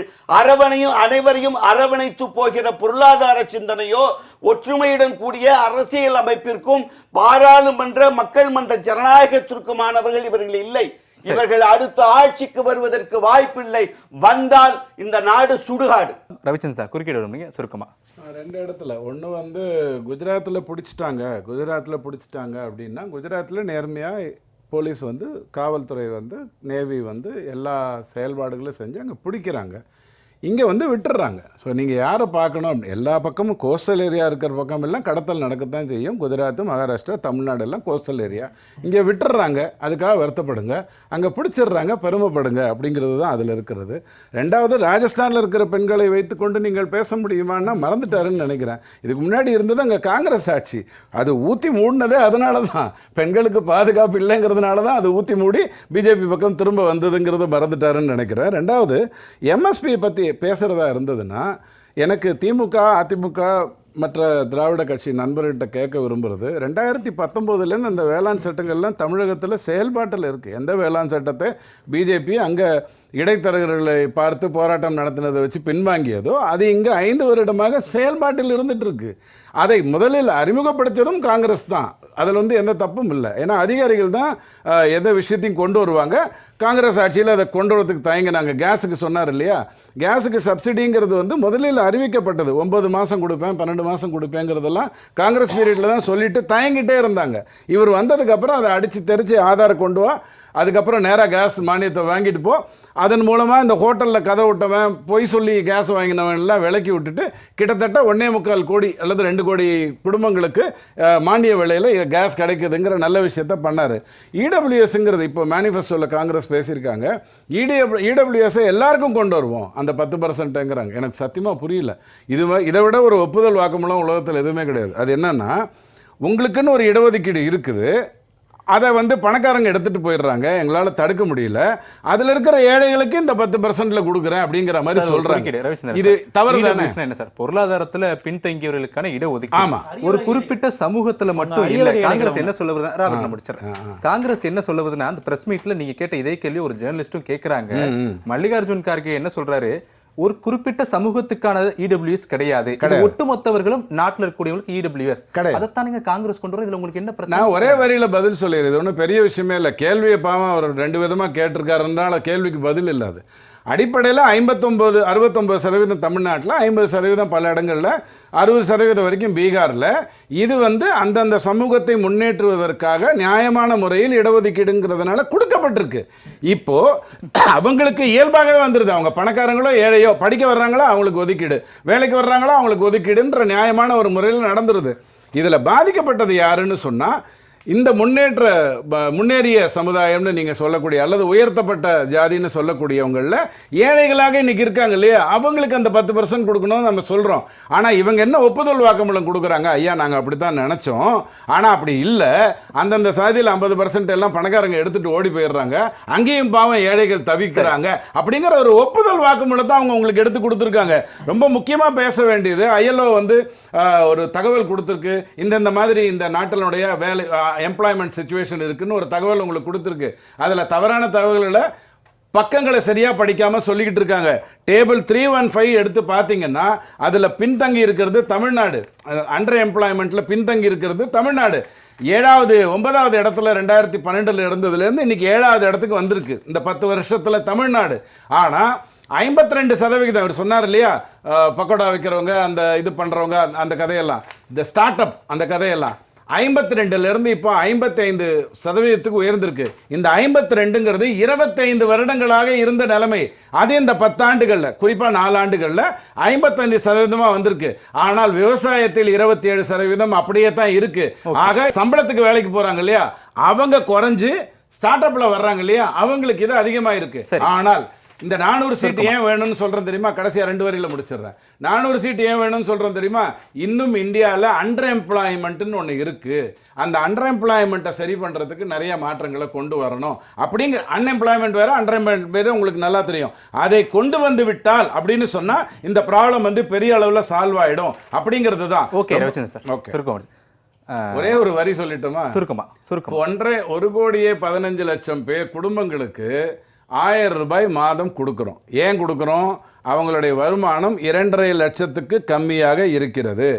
அனைவரையும் அரவணைத்து போகிற பொருளாதார சிந்தனையோ ஒற்றுமையுடன் கூடிய அரசியல் அமைப்பிற்கும் பாராளுமன்ற மக்கள் மன்ற ஜனநாயகத்திற்குமானவர்கள் இவர்கள் இல்லை. இவர்கள் அடுத்த ஆட்சிக்கு வருவதற்கு வாய்ப்பில்லை. வந்தால் இந்த நாடு சுடுகாடு.
ரவிச்சந்திரன் சார், குறுக்கிட சுருக்கமா
2 இடத்துல. ஒன்று வந்து குஜராத்தில் பிடிச்சிட்டாங்க அப்படின்னா, குஜராத்தில் நேர்மையாக போலீஸ் வந்து, காவல்துறை வந்து, நேவி வந்து எல்லா செயல்பாடுகளும் செஞ்சு அங்கே பிடிக்கிறாங்க. இங்கே வந்து விட்டுடுறாங்க. ஸோ நீங்கள் யாரை பார்க்கணும்? எல்லா பக்கமும் கோஸ்டல் ஏரியா இருக்கிற பக்கம் எல்லாம் கடத்தல் நடக்கத்தான் செய்யும். குஜராத், மகாராஷ்டிரா, தமிழ்நாடு எல்லாம் கோஸ்டல் ஏரியா. இங்கே விட்டுடுறாங்க, அதுக்காக வருத்தப்படுங்க. அங்கே பிடிச்சிடுறாங்க, பெருமைப்படுங்க அப்படிங்கிறது தான் அதில் இருக்கிறது. ரெண்டாவது, ராஜஸ்தானில் இருக்கிற பெண்களை வைத்துக்கொண்டு நீங்கள் பேச முடியுமான்னா மறந்துட்டாருன்னு நினைக்கிறேன். இதுக்கு முன்னாடி இருந்தது அங்கே காங்கிரஸ் ஆட்சி. அது ஊற்றி மூடினதே அதனால தான், பெண்களுக்கு பாதுகாப்பு இல்லைங்கிறதுனால தான் அது ஊற்றி மூடி பிஜேபி பக்கம் திரும்ப வந்ததுங்கிறது மறந்துட்டாருன்னு நினைக்கிறேன். ரெண்டாவது, எம்எஸ்பி பற்றி பேசுகிறதா இருந்ததுன்னா, எனக்கு திமுக, அதிமுக மற்ற திராவிட கட்சி நண்பர்கிட்ட கேட்க விரும்புகிறது, 2019 அந்த வேளாண் சட்டங்கள்லாம் தமிழகத்தில் செயல்பாட்டில் இருக்குது. எந்த வேளாண் சட்டத்தை பிஜேபி அங்கே இடைத்தரகர்களை பார்த்து போராட்டம் நடத்தினதை வச்சு பின்வாங்கியதோ அது இங்கே 5 வருடமாக செயல்பாட்டில் இருந்துட்டு இருக்கு. அதை முதலில் அறிமுகப்படுத்தியதும் காங்கிரஸ் தான். அதில் வந்து எந்த தப்பும் இல்லை. ஏன்னா அதிகாரிகள் தான் எந்த விஷயத்தையும் கொண்டு வருவாங்க. காங்கிரஸ் ஆட்சியில் அதை கொண்டு வரதுக்கு தயங்கினாங்க. கேஸுக்கு சொன்னார் இல்லையா, கேஸுக்கு சப்சிடிங்கிறது வந்து முதலில் அறிவிக்கப்பட்டது. 9 மாதம் கொடுப்பேன், 12 மாதம் கொடுப்பேங்கிறதெல்லாம் காங்கிரஸ் பீரியடில் தான் சொல்லிட்டு தயங்கிட்டே இருந்தாங்க. இவர் வந்ததுக்கப்புறம் அதை அடித்து தெரித்து ஆதாரம் கொண்டு வா, அதுக்கப்புறம் நேராக கேஸ் மானியத்தை வாங்கிட்டு போ, அதன் மூலமாக இந்த ஹோட்டலில் கதை விட்டவன், பொய் சொல்லி கேஸ் வாங்கினவன் எல்லாம் விலக்கி விட்டுட்டு கிட்டத்தட்ட 1.25 கோடி அல்லது 2 கோடி குடும்பங்களுக்கு மானிய விலையில் கேஸ் கிடைக்குதுங்கிற நல்ல விஷயத்த பண்ணார். இடபிள்யூஎஸ்ங்கிறது இப்போ மேனிஃபெஸ்டோவில் காங்கிரஸ் பேசியிருக்காங்க. இடபிள்யூஎஸ்ஸை எல்லாருக்கும் கொண்டு வருவோம், அந்த 10%ங்கிறாங்க. எனக்கு சத்தியமாக புரியல. இதை விட ஒரு ஒப்புதல் வாக்குமூலம் உலகத்தில் எதுவுமே கிடையாது. அது என்னன்னா, உங்களுக்குன்னு ஒரு இடஒதுக்கீடு இருக்குது, அதை வந்து பணக்காரங்க எடுத்துகிட்டு போயிடுறாங்க, எங்களால் தடுக்க முடியல, அதில் இருக்கிற ஏழைகளுக்கு இந்த 10%ல கொடுக்குறேன் அப்படிங்கிற மாதிரி சொல்கிறாங்க. இது தவறு தானே?
என்ன சார், பொருளாதாரத்தில் பின்தங்கியவர்களுக்கான இடஒதுக்கீடு ஆமா ஒரு குறிப்பிட்ட சமூகத்தில் மட்டும் இல்லை. காங்கிரஸ் என்ன சொல்ல வருது, முடிச்சிடறேன். காங்கிரஸ் என்ன சொல்ல வருதுன்னா, அந்த பிரஸ் மீட்ல நீங்க கேட்ட இதே கேள்வி ஒரு ஜேர்னலிஸ்டும் கேட்கிறாங்க. மல்லிகார்ஜுன் கார்கே என்ன சொல்றாரு, ஒரு குறிப்பிட்ட சமூகத்துக்கான இடபிள்யூஎஸ் கிடையாது, ஒட்டுமொத்தவர்களும் நாட்டில் இருக்கக்கூடியவங்களுக்கு இடபிள்யூஎஸ் கிடையாது. அதைத்தான் நீங்க காங்கிரஸ் கொண்டு வர, இதுல உங்களுக்கு என்ன பிரச்சனை?
நான் ஒரே வரியில பதில் சொல்லிடுறது, ஒன்றும் பெரிய விஷயமே இல்லை. கேள்வியை பாவம் அவர் 2 விதமா கேட்டிருக்காருனால கேள்விக்கு பதில் இல்லாது. அடிப்படையில் 69% தமிழ்நாட்டில், 50% பல இடங்களில், 60% வரைக்கும் பீகாரில். இது வந்து அந்தந்த சமூகத்தை முன்னேற்றுவதற்காக நியாயமான முறையில் இடஒதுக்கீடுங்கிறதுனால கொடுக்கப்பட்டிருக்கு. இப்போது அவங்களுக்கு இயல்பாகவே வந்துடுது. அவங்க பணக்காரங்களோ ஏழையோ, படிக்க வர்றாங்களோ அவங்களுக்கு ஒதுக்கீடு, வேலைக்கு வர்றாங்களோ அவங்களுக்கு ஒதுக்கீடுன்ற நியாயமான ஒரு முறையில் நடந்துருது. இதில் பாதிக்கப்பட்டது யாருன்னு சொன்னால், இந்த முன்னேறிய சமுதாயம்னு நீங்கள் சொல்லக்கூடிய அல்லது உயர்த்தப்பட்ட ஜாதின்னு சொல்லக்கூடியவங்களில் ஏழைகளாக இன்றைக்கி இருக்காங்க இல்லையா, அவங்களுக்கு அந்த 10% கொடுக்கணும்னு நம்ம சொல்கிறோம். ஆனால் இவங்க என்ன ஒப்புதல் வாக்குமூலம் கொடுக்குறாங்க, ஐயா நாங்கள் அப்படி தான் நினச்சோம், ஆனால் அப்படி இல்லை, அந்தந்த சாதியில் 50% எல்லாம் பணக்காரங்க எடுத்துகிட்டு ஓடி போயிடுறாங்க, அங்கேயும் பாவம் ஏழைகள் தவிக்கிறாங்க அப்படிங்கிற ஒரு ஒப்புதல் வாக்குமூலத்தை அவங்க உங்களுக்கு எடுத்து கொடுத்துருக்காங்க. ரொம்ப முக்கியமாக பேச வேண்டியது, ILO வந்து ஒரு தகவல் கொடுத்துருக்கு, இந்த மாதிரி இந்த நாட்டினுடைய வேலை எம்ப்ளாய்மெண்ட் சிச்சுவேஷன் இருக்குன்னு ஒரு தகவல் உங்களுக்கு கொடுத்துருக்கு. அதில் தவறான தகவல்களை பக்கங்களை சரியாக படிக்காமல் சொல்லிக்கிட்டு இருக்காங்க. டேபிள் 315 எடுத்து பார்த்தீங்கன்னா அதில் பின்தங்கி இருக்கிறது தமிழ்நாடு, அண்டர் எம்ப்ளாய்மெண்ட்டில் பின்தங்கி இருக்கிறது தமிழ்நாடு. 9வது இடத்துல 2012 இருந்ததுலேருந்து இன்றைக்கி 7வது இடத்துக்கு வந்திருக்கு இந்த 10 வருஷத்தில் தமிழ்நாடு. ஆனால் 52% அவர் சொன்னார் இல்லையா, பக்கோடா வைக்கிறவங்க, அந்த இது பண்ணுறவங்க, அந்த கதையெல்லாம், இந்த ஸ்டார்ட் அப் அந்த கதையெல்லாம் 52லேருந்து இப்போ 55% உயர்ந்திருக்கு. இந்த 52ங்கிறது 25 வருடங்களாக இருந்த நிலைமை. அது இந்த 10 ஆண்டுகளில், குறிப்பாக 4 ஆண்டுகளில் 55% வந்திருக்கு. ஆனால் விவசாயத்தில் 27% அப்படியே தான் இருக்கு. ஆக சம்பளத்துக்கு வேலைக்கு போறாங்க இல்லையா, அவங்க குறைஞ்சு ஸ்டார்ட் அப்ல வர்றாங்க இல்லையா, அவங்களுக்கு இது அதிகமா இருக்கு. ஆனால் இந்த 400 சீட்டு ஏன் வேணும்னு சொல்றேன் தெரியுமா? கடைசியா 2 வரியில முடிச்சிடுறேன். 400 சீட்டு ஏன் வேணும்னு சொல்றேன் தெரியுமா? இன்னும் இந்தியாவில் அண்டர் எம்ப்ளாய்மெண்ட்னு ஒன்று இருக்கு. அந்த அண்டர் எம்ப்ளாய்மெண்ட்டை சரி பண்றதுக்கு நிறைய மாற்றங்களை கொண்டு வரணும். அப்படிங்கிற அன்எம்ப்ளாய்மெண்ட் வேற, அண்டர் எம்ப்ளாய்மெண்ட் வேற, உங்களுக்கு நல்லா தெரியும். அதை கொண்டு வந்து விட்டால் அப்படின்னு சொன்னா இந்த ப்ராப்ளம் வந்து பெரிய அளவில் சால்வ் ஆயிடும் அப்படிங்கிறது தான்.
ஓகே ரவிச்சந்திரன் சார்,
ஓகே,
சுருக்கம்
ஒரே ஒரு வரி சொல்லட்டுமா?
சுருக்கமா?
1,00,00,000 பேர் குடும்பங்களுக்கு 1000 ரூபாய் மாதம் கொடுக்குறோம். ஏன் கொடுக்குறோம்? அவங்களுடைய வருமானம் 2.5 லட்சத்துக்கு கம்மியாக இருக்கிறது.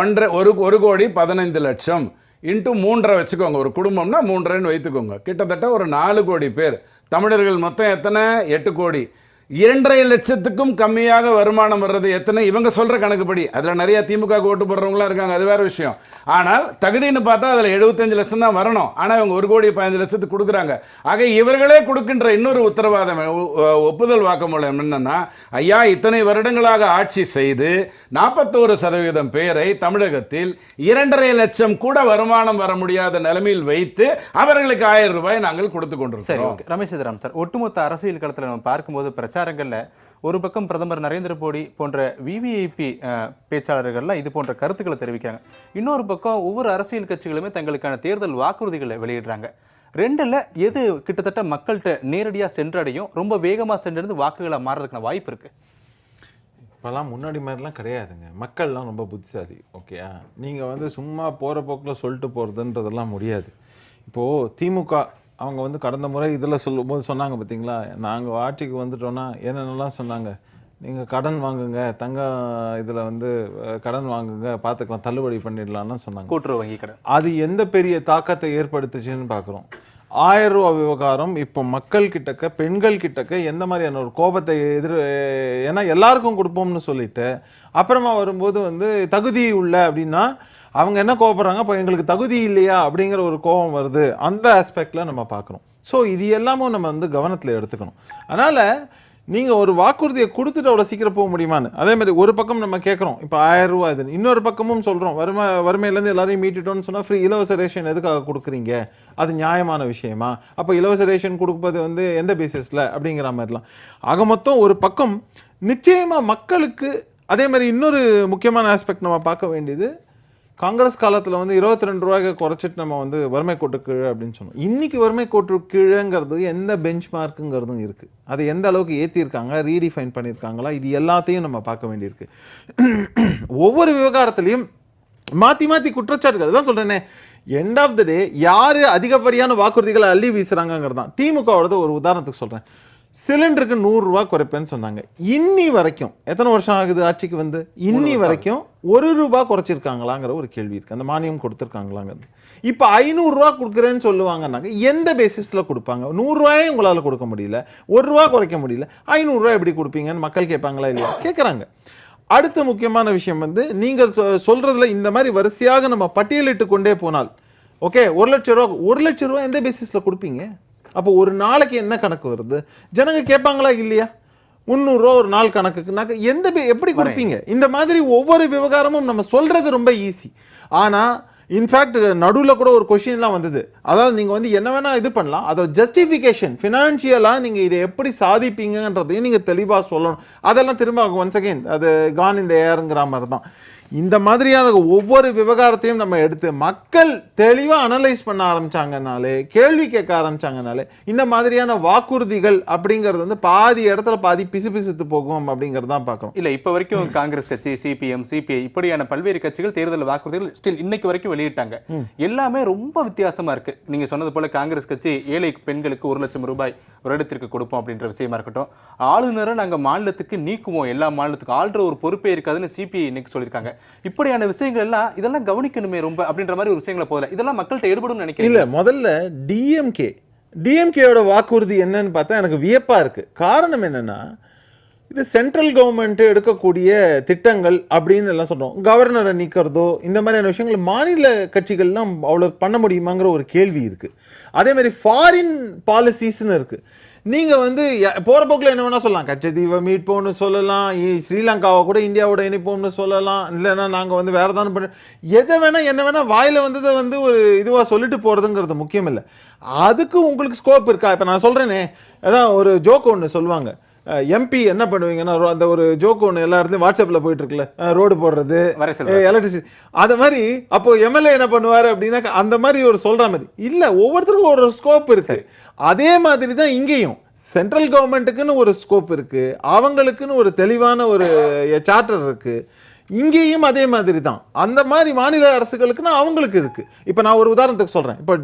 1,15,00,000 இன்ட்டு 3.5 வச்சுக்கோங்க. ஒரு குடும்பம்னா 3.5 வைத்துக்கோங்க. கிட்டத்தட்ட ஒரு 4 கோடி பேர். தமிழர்கள் மொத்தம் எத்தனை? 8 கோடி. 2.5 லட்சத்துக்கும் கம்மியாக வருமானம் வர்றது எத்தனை? இவங்க சொல்ற கணக்குப்படி. அதில் நிறைய திமுக ஓட்டு போடுறவங்களாம் இருக்காங்க, அது வேற விஷயம். ஆனால் தகுதின்னு பார்த்தா அதில் 75 லட்சம் தான் வரணும். ஆனால் இவங்க 1,15,00,000 கொடுக்குறாங்க. ஆக இவர்களே கொடுக்கின்ற இன்னொரு உத்தரவாதம், ஒப்புதல் வாக்குமூலம் என்னன்னா, ஐயா இத்தனை வருடங்களாக ஆட்சி செய்து 41% பேரை தமிழகத்தில் 2.5 லட்சம் கூட வருமானம் வர முடியாத நிலைமையில் வைத்து அவர்களுக்கு 1000 ரூபாய் நாங்கள் கொடுத்து கொண்டிருக்கிறோம்.
ரமேஷ் சீதாராமன் சார், ஒட்டுமொத்த அரசியல் களத்தில் நம்ம பார்க்கும்போது பிரச்சாரங்கள்ல ஒரு பக்கம் பிரதமர் நரேந்திர மோடி போன்ற விவிஐபி பேச்சாளர்கள்லாம் இது போன்ற கருத்துக்களை தெரிவிக்கிறாங்க. இன்னொரு பக்கம் ஒவ்வொரு அரசியல் கட்சிகளுமே தங்களுக்கான தேர்தல் வாக்குறுதிகளை வெளியிடுறாங்க. ரெண்டுல எது கிட்டத்தட்ட மக்கள்கிட்ட நேரடியாக சென்றடையும், ரொம்ப வேகமாக சென்றிருந்து வாக்குகளை மாறுறதுக்கான வாய்ப்பு இருக்கு?
இப்போல்லாம் முன்னாடி மாதிரிலாம் கிடையாதுங்க. மக்கள்லாம் ரொம்ப புத்திசாலி. ஓகேயா, நீங்கள் வந்து சும்மா போகிற போக்கில் சொல்லிட்டு போகிறதுன்றதெல்லாம் முடியாது. இப்போது திமுக அவங்க வந்து கடந்த முறை இதில் சொல்லும்போது சொன்னாங்க பார்த்தீங்களா, நாங்கள் ஆட்சிக்கு வந்துட்டோன்னா என்னென்னலாம் சொன்னாங்க, நீங்கள் கடன் வாங்குங்க, இதில் வந்து கடன் வாங்குங்க, பார்த்துக்கலாம், தள்ளுபடி பண்ணிடலாம்னு சொன்னாங்க.
கூட்டுறவு வங்கி கடன்.
அது எந்த பெரிய தாக்கத்தை ஏற்படுத்துச்சுன்னு பார்க்குறோம். 1000 ரூபா விவகாரம் இப்போ மக்கள் கிட்டக்க, பெண்கள் கிட்டக்க எந்த மாதிரியான ஒரு கோபத்தை ஏன்னா எல்லாருக்கும் கொடுப்போம்னு சொல்லிட்டு அப்புறமா வரும்போது வந்து தகுதி உள்ள அப்படின்னா அவங்க என்ன கோபப்படுறாங்க, அப்போ எங்களுக்கு தகுதி இல்லையா அப்படிங்கிற ஒரு கோபம் வருது. அந்த ஆஸ்பெக்டில் நம்ம பார்க்குறோம். ஸோ இது எல்லாமும் நம்ம வந்து கவனத்தில் எடுத்துக்கணும். அதனால் நீங்கள் ஒரு வாக்குறுதியை கொடுத்துட்டு அவ்வளோ சீக்கிரம் போக முடியுமான்னு, அதே மாதிரி ஒரு பக்கம் நம்ம கேட்குறோம் இப்போ 1000 ரூபா இது, இன்னொரு பக்கமும் சொல்கிறோம் வறுமையிலேருந்து எல்லாரையும் மீட்டுட்டோன்னு சொன்னால் ஃப்ரீ இலவச ரேஷன் எதுக்காக கொடுக்குறீங்க, அது நியாயமான விஷயமா, அப்போ இலவச ரேஷன் கொடுப்பது வந்து எந்த பேசிஸில் அப்படிங்கிற மாதிரிலாம். ஆக மொத்தம் ஒரு பக்கம் நிச்சயமாக மக்களுக்கு. அதே மாதிரி இன்னொரு முக்கியமான ஆஸ்பெக்ட் நம்ம பார்க்க வேண்டியது, காங்கிரஸ் காலத்தில் வந்து 22 ரூபாய்க்கு குறைச்சிட்டு நம்ம வந்து வறுமை கோட்டு கீழே அப்படின்னு சொன்னோம். இன்றைக்கி வறுமை கோட்டு கீழேங்கிறது எந்த பெஞ்ச் மார்க்குங்கிறதும் இருக்குது. அதை எந்த அளவுக்கு ஏற்றிருக்காங்க, ரீடிஃபைன் பண்ணியிருக்காங்களா, இது எல்லாத்தையும் நம்ம பார்க்க வேண்டியிருக்கு. ஒவ்வொரு விவகாரத்துலையும் மாற்றி மாற்றி குற்றச்சாட்டுகள் தான் சொல்கிறேனே. எண்ட் ஆஃப் த டே யார் அதிகப்படியான வாக்குறுதிகளை அள்ளி வீசுகிறாங்கிறது தான். திமுகவோடது ஒரு உதாரணத்துக்கு சொல்கிறேன். சிலிண்டருக்கு 100 ரூபா குறைப்பேன்னு சொன்னாங்க. இன்னி வரைக்கும் எத்தனை வருஷம் ஆகுது ஆட்சிக்கு வந்து, இன்னி வரைக்கும் 1 ரூபா குறைச்சிருக்காங்களாங்கிற ஒரு கேள்வி இருக்குது. அந்த மானியம் கொடுத்துருக்காங்களாங்கிறது. இப்போ 500 ரூபா கொடுக்குறேன்னு சொல்லுவாங்கன்னாங்க, எந்த பேசிஸில் கொடுப்பாங்க? 100 ரூபாயே உங்களால் கொடுக்க முடியல, 1 ரூபா குறைக்க முடியல, 500 ரூபா எப்படி கொடுப்பீங்கன்னு மக்கள் கேட்பாங்களா இல்லையா? கேட்குறாங்க. அடுத்த முக்கியமான விஷயம் வந்து, நீங்கள் சொல்கிறதுல இந்த மாதிரி வரிசையாக நம்ம பட்டியலிட்டு கொண்டே போனால், ஓகே 1 லட்ச ரூபா, 1 லட்ச ரூபா எந்த பேசிஸில் கொடுப்பீங்க? அப்போ ஒரு நாளைக்கு என்ன கணக்கு வருது? ஜனங்க கேட்பாங்களா இல்லையா? 300 ரூபா ஒரு நாள் கணக்குக்கு எப்படி கொடுப்பீங்க? இந்த மாதிரி ஒவ்வொரு விவகாரமும் நம்ம சொல்றது ரொம்ப ஈஸி. ஆனால் இன்ஃபேக்ட் நடுவில் கூட ஒரு கொஷின்லாம் வந்தது. அதாவது நீங்கள் வந்து என்ன வேணால் இது பண்ணலாம், அதோட ஜஸ்டிஃபிகேஷன் ஃபினான்ஷியலாக நீங்கள் இதை எப்படி சாதிப்பீங்கன்றதையும் நீங்கள் தெளிவாக சொல்லணும். அதெல்லாம் திரும்ப ஒன்ஸ் அகெயின் அது கான் இந்த ஏருங்கிற மாதிரி தான். இந்த மாதிரியான ஒவ்வொரு விவகாரத்தையும் நம்ம எடுத்து மக்கள் தெளிவாக அனலைஸ் பண்ண ஆரம்பிச்சாங்கனாலே, கேள்வி கேட்க ஆரம்பிச்சாங்கனாலே, இந்த மாதிரியான வாக்குறுதிகள் அப்படிங்கிறது வந்து பாதி இடத்துல பாதி பிசுபிசுத்து போகும் அப்படிங்கிறது தான் பார்க்கணும்.
இல்லை, இப்போ வரைக்கும் காங்கிரஸ் கட்சி, சிபிஎம், சிபிஐ இப்படியான பல்வேறு கட்சிகள் தேர்தல் வாக்குறுதிகள் ஸ்டில் இன்னைக்கு வரைக்கும் வெளியிட்டாங்க. எல்லாமே ரொம்ப வித்தியாசமா இருக்கு. நீங்க சொன்னது போல காங்கிரஸ் கட்சி ஏழை பெண்களுக்கு 1 லட்சம் ரூபாய் ஒரு இடத்திற்கு கொடுப்போம் அப்படின்ற விஷயமா இருக்கட்டும், ஆளுநரை நாங்கள் மாநிலத்துக்கு நீக்குவோம், எல்லா மாநிலத்துக்கும் ஆள்ற ஒரு பொறுப்பே இருக்காதுன்னு சிபிஐ இன்னைக்கு சொல்லியிருக்காங்க. இப்படியான விஷயங்கள் எல்லாம் இதெல்லாம் கவனிக்கணுமே ரொம்ப அப்படின்ற மாதிரி ஒரு விஷயங்களை போதல இதெல்லாம் மக்கள்கிட்ட எடுபடும் நினைக்கிறேன்.
இல்ல, முதல்ல டிஎம்கேயோட வாக்குறுதி என்னன்னு பார்த்தா எனக்கு வியப்பா இருக்கு. காரணம் என்னன்னா, இது சென்ட்ரல் கவர்மெண்ட் எடுக்கக்கூடிய திட்டங்கள் அப்படின்னு எல்லாம் சொல்றோம். கவர்னரை நீக்கிறதோ இந்த மாதிரியான விஷயங்கள் மாநில கட்சிகள்லாம் அவ்வளோ பண்ண முடியுமாங்கிற ஒரு கேள்வி இருக்கு. அதே மாதிரி ஃபாரின் பாலிசிஸ்ன்னு இருக்கு. நீங்க வந்து போற போக்குல என்ன வேணா சொல்லலாம், கச்சத்தீவை மீட்போம்னு சொல்லலாம், ஸ்ரீலங்காவை கூட இந்தியாவோட இணைப்போம்னு சொல்லலாம், இல்லைன்னா நாங்க வந்து வேற ஏதாவது பண்ண, எதை வேணா என்ன வேணா வாயில வந்ததை வந்து ஒரு இதுவா சொல்லிட்டு போறதுங்கிறது முக்கியம் இல்லை. அதுக்கு உங்களுக்கு ஸ்கோப் இருக்கா? இப்ப நான் சொல்றேனே, அதான் ஒரு ஜோக் ஒன்று சொல்லுவாங்க, எம்பி என்ன பண்ணுவீங்கன்னா அந்த ஒரு ஜோக் ஒன்று எல்லா இடத்துலையும் வாட்ஸ்அப்பில் போயிட்டு இருக்குல்ல, ரோடு போடுறது, எலக்ட்ரிசிட்டி, அது மாதிரி. அப்போ எம்எல்ஏ என்ன பண்ணுவாரு அப்படின்னா அந்த மாதிரி ஒரு சொல்ற மாதிரி இல்லை, ஒவ்வொருத்தருக்கும் ஒரு ஸ்கோப் இருக்கு. அதே மாதிரி தான் இங்கேயும் சென்ட்ரல் கவர்மெண்ட்டுக்குன்னு ஒரு ஸ்கோப் இருக்கு, அவங்களுக்குன்னு ஒரு தெளிவான ஒரு சார்ட்டர் இருக்கு. இங்கேயும் அதே மாதிரி தான், அந்த மாதிரி மாநில அரசுகளுக்குன்னு அவங்களுக்கு இருக்கு. இப்போ நான் ஒரு உதாரணத்துக்கு சொல்றேன். இப்போ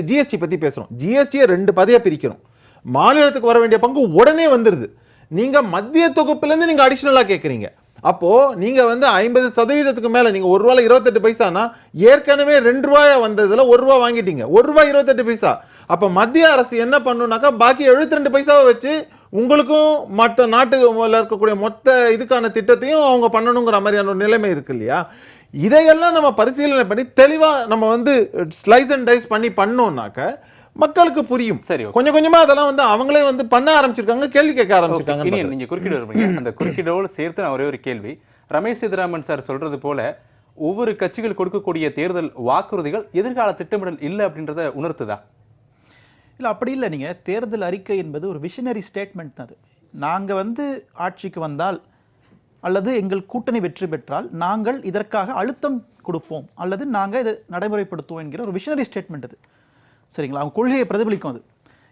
ஜிஎஸ்டி பத்தி பேசுறோம். ஜிஎஸ்டியை 2 பதியா பிரிக்கிறோம். மாநிலத்துக்கு வர வேண்டிய பங்கு உடனே வந்துருது. நீங்க மத்திய தொகுப்புலேருந்து நீங்க அடிஷனலா கேட்குறீங்க. அப்போ நீங்க வந்து 50% மேல நீங்க ₹1 28 பைசானா ஏற்கனவே ₹2 வந்ததுல ₹1 வாங்கிட்டீங்க, ₹1 28 பைசா. அப்ப மத்திய அரசு என்ன பண்ணுனாக்கா பாக்கி 72 பைசாவை வச்சு உங்களுக்கும் மற்ற நாட்டுல இருக்கக்கூடிய மொத்த இதுக்கான திட்டத்தையும் அவங்க பண்ணணுங்கிற மாதிரியான ஒரு நிலைமை இருக்கு இல்லையா? இதையெல்லாம் நம்ம பரிசீலனை பண்ணி தெளிவா நம்ம வந்து ஸ்லைஸ் அண்ட் டைஸ் பண்ணி பண்ணோம்னாக்க மக்களுக்கு புரியும்.
சரி,
கொஞ்சம் கொஞ்சமா அதெல்லாம் வந்து அவங்களே வந்து பண்ண ஆரம்பிச்சிருக்காங்க, கேள்வி கேட்க ஆரம்பிச்சிருக்காங்க.
நீங்க குறுக்கிட வருவீங்க, அந்த குறுக்கிடோடு சேர்த்து நான் ஒரே ஒரு கேள்வி. ரமேஷ் சிதராமன் சார் சொல்றது போல ஒவ்வொரு கட்சிகள் கொடுக்கக்கூடிய தேர்தல் வாக்குறுதிகள் எதிர்கால திட்டமிடல் இல்லை அப்படின்றத உணர்த்துதா?
இல்லை, அப்படி இல்லை. நீங்கள் தேர்தல் அறிக்கை என்பது ஒரு விஷனரி ஸ்டேட்மெண்ட் தான். அது நாங்கள் வந்து ஆட்சிக்கு வந்தால் அல்லது எங்கள் கூட்டணி வெற்றி பெற்றால் நாங்கள் இதற்காக அழுத்தம் கொடுப்போம் அல்லது நாங்கள் இதை நடைமுறைப்படுத்துவோம் என்கிற ஒரு விஷனரி ஸ்டேட்மெண்ட் அது. சரிங்களா? அவங்க கொள்கையை பிரதிபலிக்கும் அது.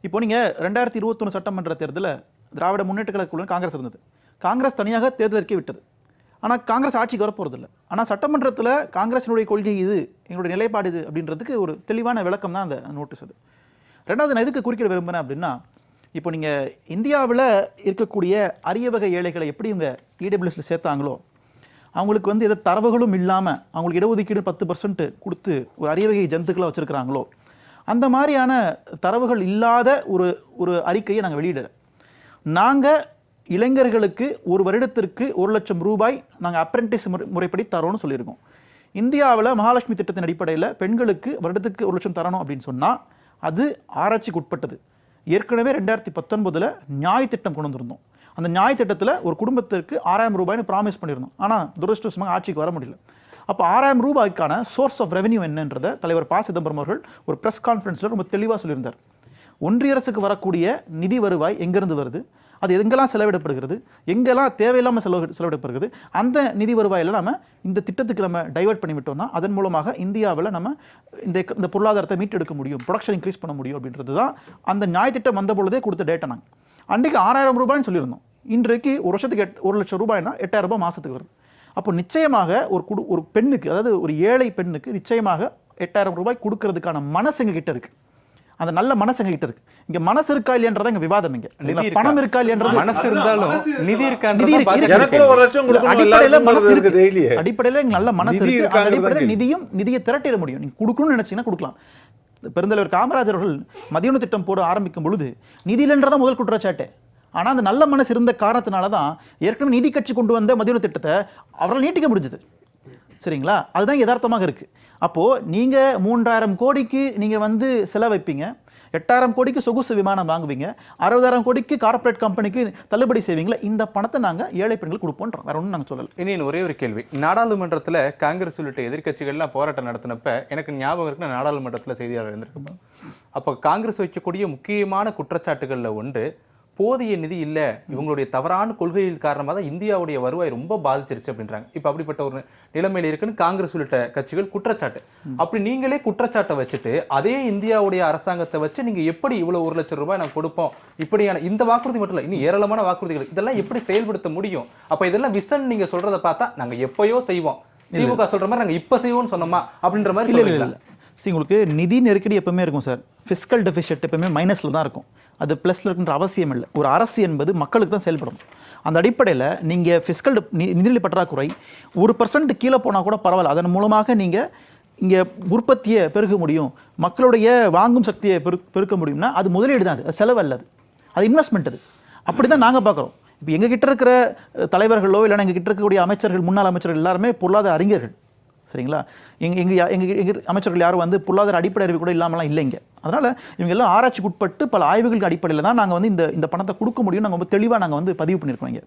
இப்போ நீங்கள் 2021 சட்டமன்ற தேர்தலில் திராவிட முன்னேற்ற கழக காங்கிரஸ் இருந்தது. காங்கிரஸ் தனியாக தேர்தல் அறிக்கை விட்டது. ஆனால் காங்கிரஸ் ஆட்சிக்கு வரப்போகிறதில்ல. ஆனால் சட்டமன்றத்தில் காங்கிரஸினுடைய கொள்கை இது, எங்களுடைய நிலைப்பாடு இது அப்படின்றதுக்கு ஒரு தெளிவான விளக்கம் தான் அந்த நோட்டீஸ் அது. ரெண்டாவது, நான் எதுக்கு குறுக்கிட விரும்புகிறேன் அப்படின்னா, இப்போ நீங்கள் இந்தியாவில் இருக்கக்கூடிய அரிய வகை ஏழைகளை எப்படி இவங்க இடபிள்யூஎஸில் சேர்த்தாங்களோ, அவங்களுக்கு வந்து எந்த தரவுகளும் இல்லாமல் அவங்களுக்கு இடஒதுக்கீடு 10% கொடுத்து ஒரு அரிய வகை ஜந்துக்களை வச்சுருக்கிறாங்களோ, அந்த மாதிரியான தரவுகள் இல்லாத ஒரு அறிக்கையை நாங்கள் வெளியிடலை. நாங்கள் இளைஞர்களுக்கு ஒரு வருடத்திற்கு ₹1,00,000 நாங்கள் அப்ரெண்டிஸ் முறைப்படி தரோன்னு சொல்லியிருக்கோம். இந்தியாவில் மகாலட்சுமி திட்டத்தின் அடிப்படையில் பெண்களுக்கு வருடத்துக்கு 1,00,000 தரணும் அப்படின்னு சொன்னால் அது ஆராய்ச்சிக்கு உட்பட்டது. ஏற்கனவே 2019 நியாய் திட்டம் கொண்டு வந்திருந்தோம். அந்த நியாய் திட்டத்தில் ஒரு குடும்பத்திற்கு ₹6,000 ப்ராமிஸ் பண்ணியிருந்தோம். ஆனால் துரதிருஷ்டவசமாக ஆட்சிக்கு வர முடியல. அப்போ ₹6,000 சோர்ஸ் ஆஃப் ரெவென்யூ என்னன்றதை தலைவர் ப. சிதம்பரம் அவர்கள் ஒரு ப்ரெஸ் கான்ஃபரன்ஸில் ரொம்ப தெளிவாக சொல்லியிருந்தார். ஒன்றிய அரசுக்கு வரக்கூடிய நிதி வருவாய் எங்கேருந்து வருது, அது எங்கெல்லாம் செலவிடப்படுகிறது, எங்கெல்லாம் தேவையில்லாமல் செலவிடப்படுகிறது, அந்த நிதி வருவாயில் நம்ம இந்த திட்டத்துக்கு நம்ம டைவர்ட் பண்ணி விட்டோம்னா அதன் மூலமாக இந்தியாவில் நம்ம இந்த பொருளாதாரத்தை மீட்டெடுக்க முடியும், ப்ரொடக்ஷன் இன்க்ரீஸ் பண்ண முடியும் அப்படின்றது தான் அந்த நியாய திட்டம் வந்த பொழுதே கொடுத்த டேட்டா. நாங்கள் அன்றைக்கு ₹6,000 சொல்லியிருந்தோம். இன்றைக்கு ஒரு வருஷத்துக்கு ₹1,00,000 ₹8,000 மாதத்துக்கு வருது. அப்போ நிச்சயமாக ஒரு பெண்ணுக்கு, அதாவது ஒரு ஏழை பெண்ணுக்கு நிச்சயமாக ₹8,000 கொடுக்கறதுக்கான மனசு எங்ககிட்ட இருக்கு. அந்த நல்ல மனசு எங்ககிட்ட இருக்கு. இங்க மனசு இருக்கா இல்லையன்றத இங்க விவாதம். இங்க பணம் இருக்கா இல்லையன்றது,
மனசு இருந்தாலும் நிதி இருக்கா,
அடிப்படையில் நல்ல மனசு இருக்கு. அந்த அடிப்படையில் நிதியை திரட்டிட முடியும். நீங்க கொடுக்கணும்னு நினைச்சீங்கன்னா கொடுக்கலாம். பெருந்தலைவர் காமராஜர் அவர்கள் மதிய உணவு திட்டம் போட ஆரம்பிக்கும் பொழுது நிதி இல்லைன்றதான் முதல் குற்றச்சாட்டு. ஆனால் அந்த நல்ல மனசு இருந்த காரணத்தினால தான் ஏற்கனவே நீதி கட்சி கொண்டு வந்த மதிய உணவு திட்டத்தை அவரால் நீட்டிக்க முடிஞ்சது. சரிங்களா? அதுதான் யதார்த்தமாக இருக்குது. அப்போது நீங்கள் 3,000 கோடிக்கு நீங்கள் வந்து செலவைப்பீங்க, 8,000 கோடிக்கு சொகுசு விமானம் வாங்குவீங்க, 60,000 கோடிக்கு கார்ப்பரேட் கம்பெனிக்கு தள்ளுபடி செய்வீங்களா? இந்த பணத்தை நாங்கள் ஏழை பெண்கள் கொடுப்போன்றோம், வேற ஒன்றும் நாங்கள் சொல்லலை.
இனி ஒரே ஒரு கேள்வி. நாடாளுமன்றத்தில் காங்கிரஸ் உள்ளிட்ட எதிர்க்கட்சிகள்லாம் போராட்டம் நடத்தினப்ப எனக்கு ஞாபகம் இருக்குன்னா நாடாளுமன்றத்தில் செய்தியாளர் இருந்திருக்கோம். அப்போ காங்கிரஸ் வைக்கக்கூடிய முக்கியமான குற்றச்சாட்டுகளில் ஒன்று, போதிய நிதி இல்லை, இவங்களுடைய தவறான கொள்கையின் காரணமாக தான் இந்தியாவுடைய வருவாய் ரொம்ப பாதிச்சிருச்சு அப்படின்றாங்க. இப்போ அப்படிப்பட்ட ஒரு நிலைமையில் இருக்குன்னு காங்கிரஸ் உள்ளிட்ட கட்சிகள் குற்றச்சாட்டு. அப்படி நீங்களே குற்றச்சாட்டை வச்சுட்டு அதே இந்தியாவுடைய அரசாங்கத்தை வச்சு நீங்க எப்படி இவ்வளவு ₹1,00,000 நாங்கள் கொடுப்போம், இப்படியான இந்த வாக்குறுதி மட்டும் இல்லை, இன்னும் ஏராளமான வாக்குறுதிகள், இதெல்லாம் எப்படி செயல்படுத்த முடியும்? அப்போ இதெல்லாம் விஷன் நீங்க சொல்றதை பார்த்தா நாங்கள் எப்பயோ செய்வோம், திமுக சொல்ற மாதிரி நாங்கள் இப்போ செய்வோம்னு சொன்னோமா அப்படின்ற மாதிரி இல்லை.
சரி, உங்களுக்கு நிதி நெருக்கடி எப்பவுமே இருக்கும் சார். ஃபிஸ்கல் டெஃபிஷிட் எப்பவுமே மைனஸில் தான் இருக்கும். அது ப்ளஸில் இருக்குன்ற அவசியம் இல்லை. ஒரு அரசு என்பது மக்களுக்கு தான் செயல்படும். அந்த அடிப்படையில் நீங்கள் ஃபிஸ்கல் நிதி பற்றாக்குறை 1% கீழே போனால் கூட பரவாயில்ல. அதன் மூலமாக நீங்கள் இங்கே உற்பத்தியை பெருக்க முடியும், மக்களுடைய வாங்கும் சக்தியை பெருக்க முடியும்னா அது முதலீடு தான். அது செலவு அல்லது, அது இன்வெஸ்ட்மெண்ட். அது அப்படி தான் நாங்கள் பார்க்குறோம். இப்போ எங்ககிட்ட இருக்கிற தலைவர்களோ இல்லைன்னா எங்ககிட்ட இருக்கக்கூடிய அமைச்சர்கள், முன்னாள் அமைச்சர்கள் எல்லாருமே பொருளாதார அறிஞர்கள். சரிங்களா? எங்கள் அமைச்சர்கள் யாரும் வந்து பொருளாதார அடிப்படை அறிவு கூட இல்லாமலாம் இல்லைங்க. அதனால் இவங்க எல்லாம் ஆராய்ச்சிக்கு உட்பட்டு பல ஆய்வுகளுக்கு அடிப்படையில் தான் நாங்கள் வந்து இந்த பணத்தை கொடுக்க முடியும், நாங்கள் ரொம்ப தெளிவாக நாங்கள் வந்து பதிவு பண்ணியிருக்கோம் இங்கே.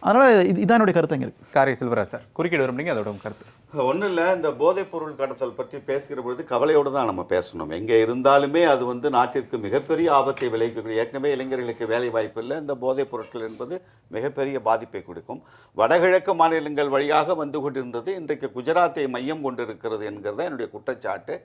அதனால் இதுதான் என்னுடைய கருத்து இங்கே இருக்குது.
காரை செல்வராஜ் சார், குறுக்கீடு விரும்புனீங்க, அதோட கருத்து.
ஒன்றும் இல்லை, இந்த போதைப் பொருள் கடத்தல் பற்றி பேசுகிற பொழுது கவலையோடு தான் நம்ம பேசணும். எங்கே இருந்தாலுமே அது வந்து நாட்டிற்கு மிகப்பெரிய ஆபத்தை விளைவிக்கக்கூடிய, ஏற்கனவே இளைஞர்களுக்கு வேலை வாய்ப்பு இல்லை, இந்த போதைப் பொருட்கள் என்பது மிகப்பெரிய பாதிப்பை கொடுக்கும். வடகிழக்கு மாநிலங்கள் வழியாக வந்து கொண்டிருந்தது, இன்றைக்கு குஜராத்தை மையம் கொண்டிருக்கிறது என்கிறத என்னுடைய குற்றச்சாட்டு.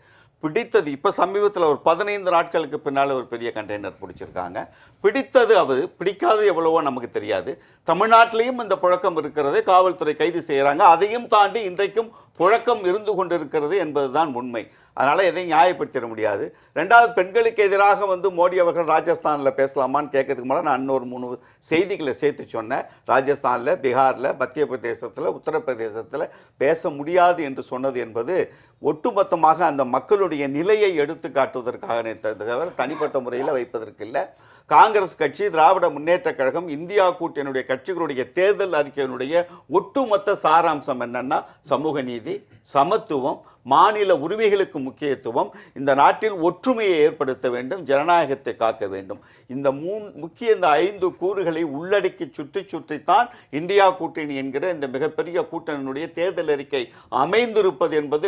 பிடித்தது இப்போ சமீபத்தில் ஒரு 15 நாட்களுக்கு பின்னால் ஒரு பெரிய கண்டெய்னர் பிடிச்சிருக்காங்க. பிடித்தது அது, பிடிக்காது எவ்வளவோ நமக்கு தெரியாது. தமிழ்நாட்டிலையும் இந்த புழக்கம் இருக்கிறது, காவல்துறை கைது செய்கிறாங்க. அதையும் தாண்டி இன்றைக்கும் புழக்கம் இருந்து கொண்டிருக்கிறது என்பதுதான் உண்மை. அதனால் எதையும் நியாயப்படுத்திட முடியாது. ரெண்டாவது, பெண்களுக்கு எதிராக வந்து மோடி அவர்கள் ராஜஸ்தானில் பேசலாமான்னு கேட்கறதுக்கு மேலே நான் இன்னொரு 3 செய்திகளை சேர்த்து சொன்னேன். ராஜஸ்தானில், பீகாரில், மத்திய பிரதேசத்தில், உத்தரப்பிரதேசத்தில் பேச முடியாது என்று சொன்னது என்பது ஒட்டுமொத்தமாக அந்த மக்களுடைய நிலையை எடுத்து காட்டுவதற்காக தவிர தனிப்பட்ட முறையில் வைப்பதற்கு இல்லை. காங்கிரஸ் கட்சி, திராவிட முன்னேற்ற கழகம், இந்தியா கூட்டணியுடைய கட்சிகளுடைய தேர்தல் அறிக்கையினுடைய ஒட்டுமொத்த சாராம்சம் என்னன்னா சமூக நீதி, சமத்துவம், மாநில உரிமைகளுக்கு முக்கியத்துவம், இந்த நாட்டில் ஒற்றுமையை ஏற்படுத்த வேண்டும், ஜனநாயகத்தை காக்க வேண்டும். இந்த முக்கிய இந்த 5 கூறுகளை உள்ளடக்கி சுற்றித்தான் இந்தியா கூட்டணி என்கிற இந்த மிகப்பெரிய கூட்டணியினுடைய தேர்தல் அறிக்கை அமைந்திருப்பது என்பது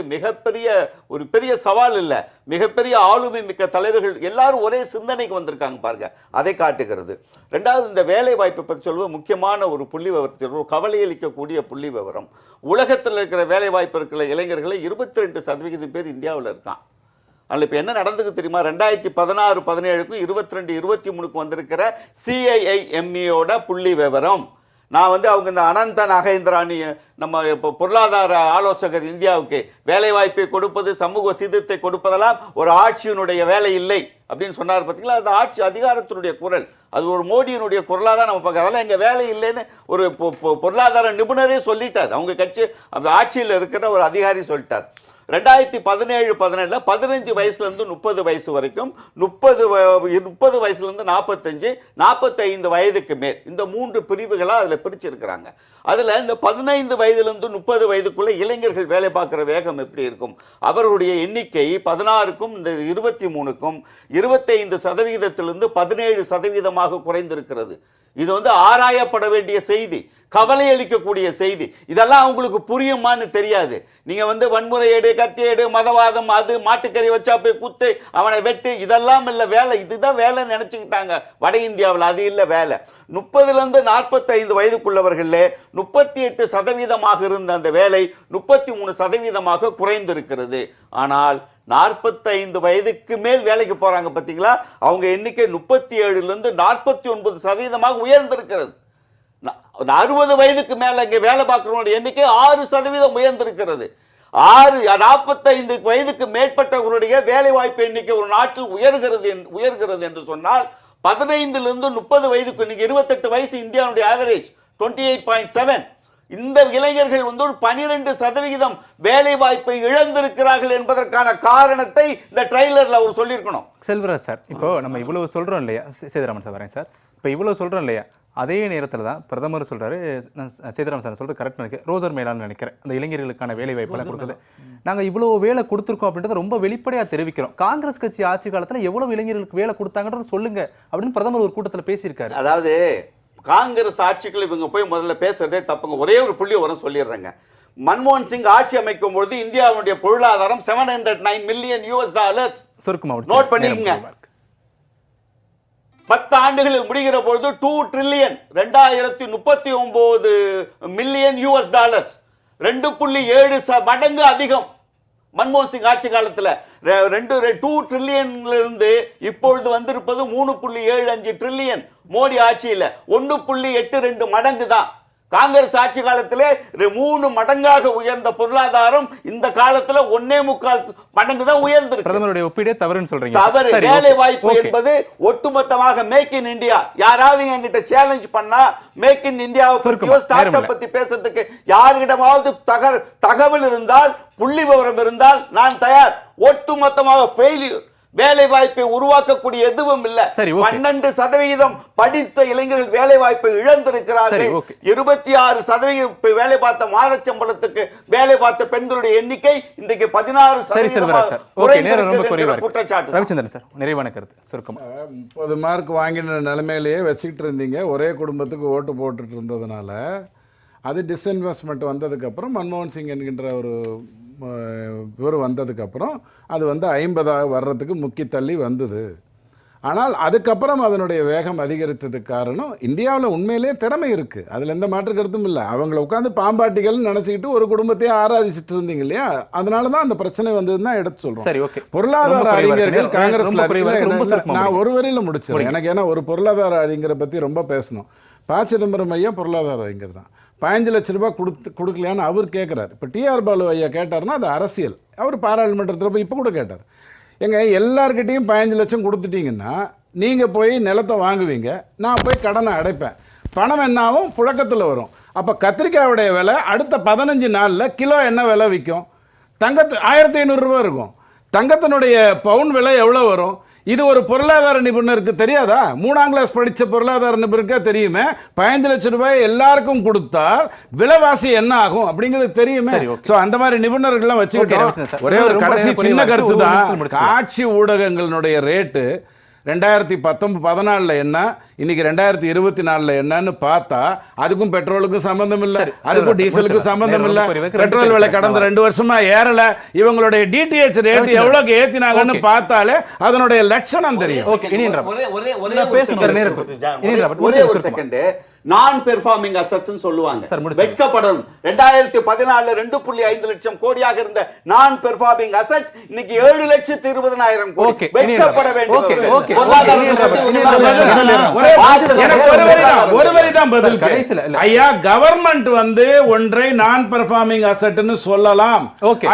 ஒரு பெரிய சவால் இல்லை. மிகப்பெரிய ஆளுமை மிக்க தலைவர்கள் எல்லாரும் ஒரே சிந்தனைக்கு வந்திருக்காங்க பாருங்க, அதை காட்டுகிறது. ரெண்டாவது, இந்த வேலை வாய்ப்பை பற்றி சொல்வது முக்கியமான ஒரு புள்ளி விவரத்தில் ஒரு கவலை அளிக்கக்கூடிய புள்ளி விவரம். உலகத்தில் இருக்கிற வேலை வாய்ப்பு இருக்கிற இளைஞர்களை 22% பேர் இந்தியாவில் இருக்கான். அதில் இப்போ என்ன நடந்துக்கு தெரியுமா? 2016-17க்கும் 22-23க்கும் வந்திருக்கிற CIIMEயோட புள்ளி விவரம். நான் வந்து அவங்க இந்த அனந்த நாகேந்திராணி நம்ம இப்போ பொருளாதார ஆலோசகர் இந்தியாவுக்கு வேலை வாய்ப்பை கொடுப்பது, சமூக சீர்திருத்தத்தை கொடுப்பதெல்லாம் ஒரு ஆட்சியினுடைய வேலை இல்லை அப்படின்னு சொன்னார் பார்த்தீங்களா? அது ஆட்சி அதிகாரத்தினுடைய குரல், அது ஒரு மோடியினுடைய குரலாக தான் நம்ம பார்க்க. அதெல்லாம் எங்கள் வேலை இல்லைன்னு ஒரு பொருளாதார நிபுணரே சொல்லிட்டார். அவங்க கட்சி அந்த ஆட்சியில் இருக்கிற ஒரு அதிகாரி சொல்லிட்டார். 2017-18 15 வயசுலேருந்து 30 வயசு வரைக்கும், 30 வயசுலேருந்து 45, 45 வயதுக்கு மேல், இந்த 3 பிரிவுகளாக அதில் பிரிச்சிருக்கிறாங்க. அதில் இந்த 15 வயதிலிருந்து 30 வயதுக்குள்ள இளைஞர்கள் வேலை பார்க்குற வேகம் எப்படி இருக்கும்? அவர்களுடைய எண்ணிக்கை 16க்கும் இந்த 23க்கும் 25%-லிருந்து 17% குறைந்திருக்கிறது. இது வந்து ஆராயப்பட வேண்டிய செய்தி, கவலை அளிக்கக்கூடிய செய்தி. இதெல்லாம் அவங்களுக்கு புரியுமான்னு தெரியாது. நீங்க வந்து வன்முறையேடு, கத்தியேடு, மதவாதம், அது மாட்டுக்கறி வச்சா போய் குத்து, அவனை வெட்டு, இதெல்லாம் இல்லை வேலை. இதுதான் வேலை நினைச்சுக்கிட்டாங்க வட இந்தியாவில். அது இல்லை வேலை. 30லேருந்து 45 வயதுக்குள்ளவர்களே 38% இருந்த அந்த வேலை 33% குறைந்திருக்கிறது. ஆனால் 45 வயதுக்கு மேல் வேலைக்கு போறாங்க பார்த்தீங்களா, அவங்க எண்ணிக்கை 37லேருந்து 49% உயர்ந்திருக்கிறது. 60 வயதுக்கு மேல இங்கே வேலை பார்க்கிறவங்களுடைய எண்ணிக்கை 6% உயர்ந்திருக்கிறது. 45 வயதுக்கு மேற்பட்டவர்களுடைய வேலை வாய்ப்பு எண்ணிக்கை ஒரு நாட்டில் உயர்கிறது என்று சொன்னால் 15லிருந்து 30 வயதுக்கு, இன்னைக்கு 28 வயசு இந்தியாவுடைய ஆவரேஜ் 28.7. இந்த இளைஞர்கள் வந்து ஒரு 12% வேலை வாய்ப்பை இழந்திருக்கிறார்கள் என்பதற்கான காரணத்தை இந்த ட்ரைலர்ல அவர் சொல்லியிருக்கணும்.
செல்வராஜ் சார், இப்போ நம்ம இவ்வளவு சொல்றோம் இல்லையா, சேதுராமன் சார் வரேன் சார், இப்போ இவ்வளவு சொல்றோம் இல்லையா, அதே நேரத்தில் தான் பிரதமர் சொல்றாரு, சேதுராமன் சார் சொல்றது கரெக்ட் நினைக்கிறேன், ரோசர் மேலான்னு நினைக்கிறேன், அந்த இளைஞர்களுக்கான வேலை வாய்ப்பெல்லாம் கொடுக்குது. நாங்கள் இவ்வளோ வேலை கொடுத்துருக்கோம் அப்படின்றத ரொம்ப வெளிப்படையாக தெரிவிக்கிறோம். காங்கிரஸ் கட்சி ஆட்சி காலத்தில் எவ்வளவு இளைஞர்களுக்கு வேலை கொடுத்தாங்கன்றத சொல்லுங்க அப்படின்னு பிரதமர் ஒரு கூட்டத்தில் பேசியிருக்காரு.
அதாவது காங்கிரஸ் ஆட்சிகள் இவங்க போய் முதல்ல பேசுறதே தப்புங்க. ஒரே ஒரு புள்ளி வரும் சொல்லிடுறாங்க. மன்மோகன் சிங் ஆட்சி அமைக்கும் பொழுது இந்தியாவுடைய பொருளாதாரம் $709 மில்லியன் நோட் பண்ணிக்கங்க. 10 ஆண்டுகளில் முடிகிற பொழுது $2 ட்ரில்லியன் 2039 மில்லியன் $2.7 மடங்கு அதிகம். மன்மோகன் சிங் ஆட்சி காலத்தில் 2 ட்ரில்லியன்ல இருந்து இப்பொழுது வந்திருப்பது 3.75 ட்ரில்லியன். மோடி ஆட்சியில் 1.82 மடங்கு தான். காங்கிரஸ் ஆட்சி காலத்திலே 3 மடங்காக உயர்ந்த பொருளாதாரம் இந்த காலத்துல 1.25 மடங்கு தான் உயர்ந்திருக்கு.
பிரதமருடைய ஒப்பீடே தவறுன்னு சொல்றீங்க.
தவறு. வேலை வாய்ப்பு என்பது ஒட்டுமொத்தமாக மேக் இன் இந்தியா. யாராவது என்கிட்ட சேலஞ்ச் பண்ணா make in India start up பத்தி பேசுறதுக்கு யாரிடமாவது தகவல் இருந்தால், புள்ளி விவரம் இருந்தால் நான் தயார். ஒட்டுமொத்தமாக ஃபெயிலியர். வேலை வாய்ப்பை உருவாக்கக்கூடிய எதுவும் இல்ல.
சரி, okay.
12% படித்த இளைஞர்கள் வேலை வாய்ப்பை இழந்திருக்கிறார்கள்.
சரி, okay.
26% வேலை பார்த்த மாத சம்பளத்துக்கு வேலை பார்த்த பெண்களுடைய எண்ணிக்கை இன்றைக்கு 16%
சரி செல்வராஜ் சார், ஓகே, நேரம் ரொம்ப குறைவா இருக்கு.
குற்றச்சாட்டு.
ரவிச்சந்திரன் சார், நிறைவான கருத்து சுருக்கமா.
30 மார்க் வாங்கின நிலைமையிலேயே வச்சுக்கிட்டு இருந்தீங்க, ஒரே குடும்பத்துக்கு ஓட்டு போட்டுட்டு இருந்ததுனால அது டிஸ்இன்வெஸ்ட்மெண்ட் வந்ததுக்கப்புறம் மன்மோகன் சிங் என்கின்ற ஒரு இவர் வந்ததுக்கப்புறம் அது வந்து 50 வர்றதுக்கு முக்கி தள்ளி வந்தது. ஆனால் அதுக்கப்புறம் அதனுடைய வேகம் அதிகரித்ததுக்கு காரணம் இந்தியாவில் உண்மையிலேயே திறமை இருக்குது, அதில் எந்த மாற்று கருத்தும் இல்லை. அவங்கள உட்காந்து பாம்பாட்டிகள்னு நினச்சிக்கிட்டு ஒரு குடும்பத்தையே ஆராதிச்சுட்டு இருந்தீங்க இல்லையா, அதனால தான் அந்த பிரச்சனை வந்ததுன்னு தான் எடுத்து சொல்கிறோம்.
சரி, ஓகே.
பொருளாதார அறிஞர்கள் காங்கிரஸில் நான் ஒரு வரியில் முடிச்சிடுறேன். எனக்கு ஏன்னா ஒரு பொருளாதார அறிஞரை பற்றி ரொம்ப பேசணும். ப. சிதம்பரம் ஐயா பொருளாதார அறிஞர் தான். 15 லட்ச ரூபாய் கொடுக்கலையான்னு அவர் கேட்குறாரு. இப்போ டிஆர் பாலு ஐயா கேட்டார்னா அது அரசியல். அவர் பாராளுமன்றத்தில் போய் இப்போ கூட கேட்டார், எங்க எல்லார்கிட்டையும் 15 லட்சம் கொடுத்துட்டீங்கன்னா நீங்கள் போய் நிலத்தை வாங்குவீங்க, நான் போய் கடனை அடைப்பேன், பணம் என்னாவும் புழக்கத்தில் வரும். அப்போ கத்திரிக்காயோடைய விலை அடுத்த 15 நாளில் கிலோ என்ன விலை விற்கும்? 1500 ரூபா இருக்கும். தங்கத்தினுடைய பவுன் விலை எவ்வளோ வரும்? இது ஒரு பொருளாதார நிபுணருக்கு தெரியாதா? 3ஆம் கிளாஸ் படித்த பொருளாதார நிபுணருக்கே தெரியுமே. 15 லட்சம் ரூபாய் எல்லாருக்கும் கொடுத்தால் விலைவாசி என்ன ஆகும் அப்படிங்கிறது தெரியுமே. ஸோ அந்த மாதிரி நிபுணர்கள்லாம் வச்சுக்கிட்டோம். ஒரே ஒரு கடைசி சின்ன கருத்து தான், காட்சி ஊடகங்களுடைய ரேட்டு 2014 என்ன, இன்னைக்கு 2024 என்னன்னு பார்த்தா அதுக்கும் பெட்ரோலுக்கும் சம்பந்தம் இல்லை, அதுக்கும் டீசலுக்கும் சம்பந்தம் இல்லை. பெட்ரோல் விலை கடந்த 2 வருஷமா ஏறல. இவங்களுடைய டிடிஹெச் ரேட் எவ்வளவுக்கு ஏத்தினாங்கன்னு பார்த்தாலே அதனுடைய லட்சணம் தெரியும்.
ஒரே ஒரு செகண்ட். நான் பெர்ஃபார்மிங் அசெட்ஸ் சொல்லுவாங்க, வெட்கப்படணும். 2014 2.5 லட்சம் கோடியாக இருந்த நான் பெர்ஃபார்மிங் அசெட்ஸ் இன்னைக்கு 7,20,000 கோடி. வெட்கப்பட வேண்டும்.
ஐயா, கவர்மெண்ட் வந்து ஒன்றை நான் பெர்ஃபார்மிங் அசெட்னு சொல்லலாம்.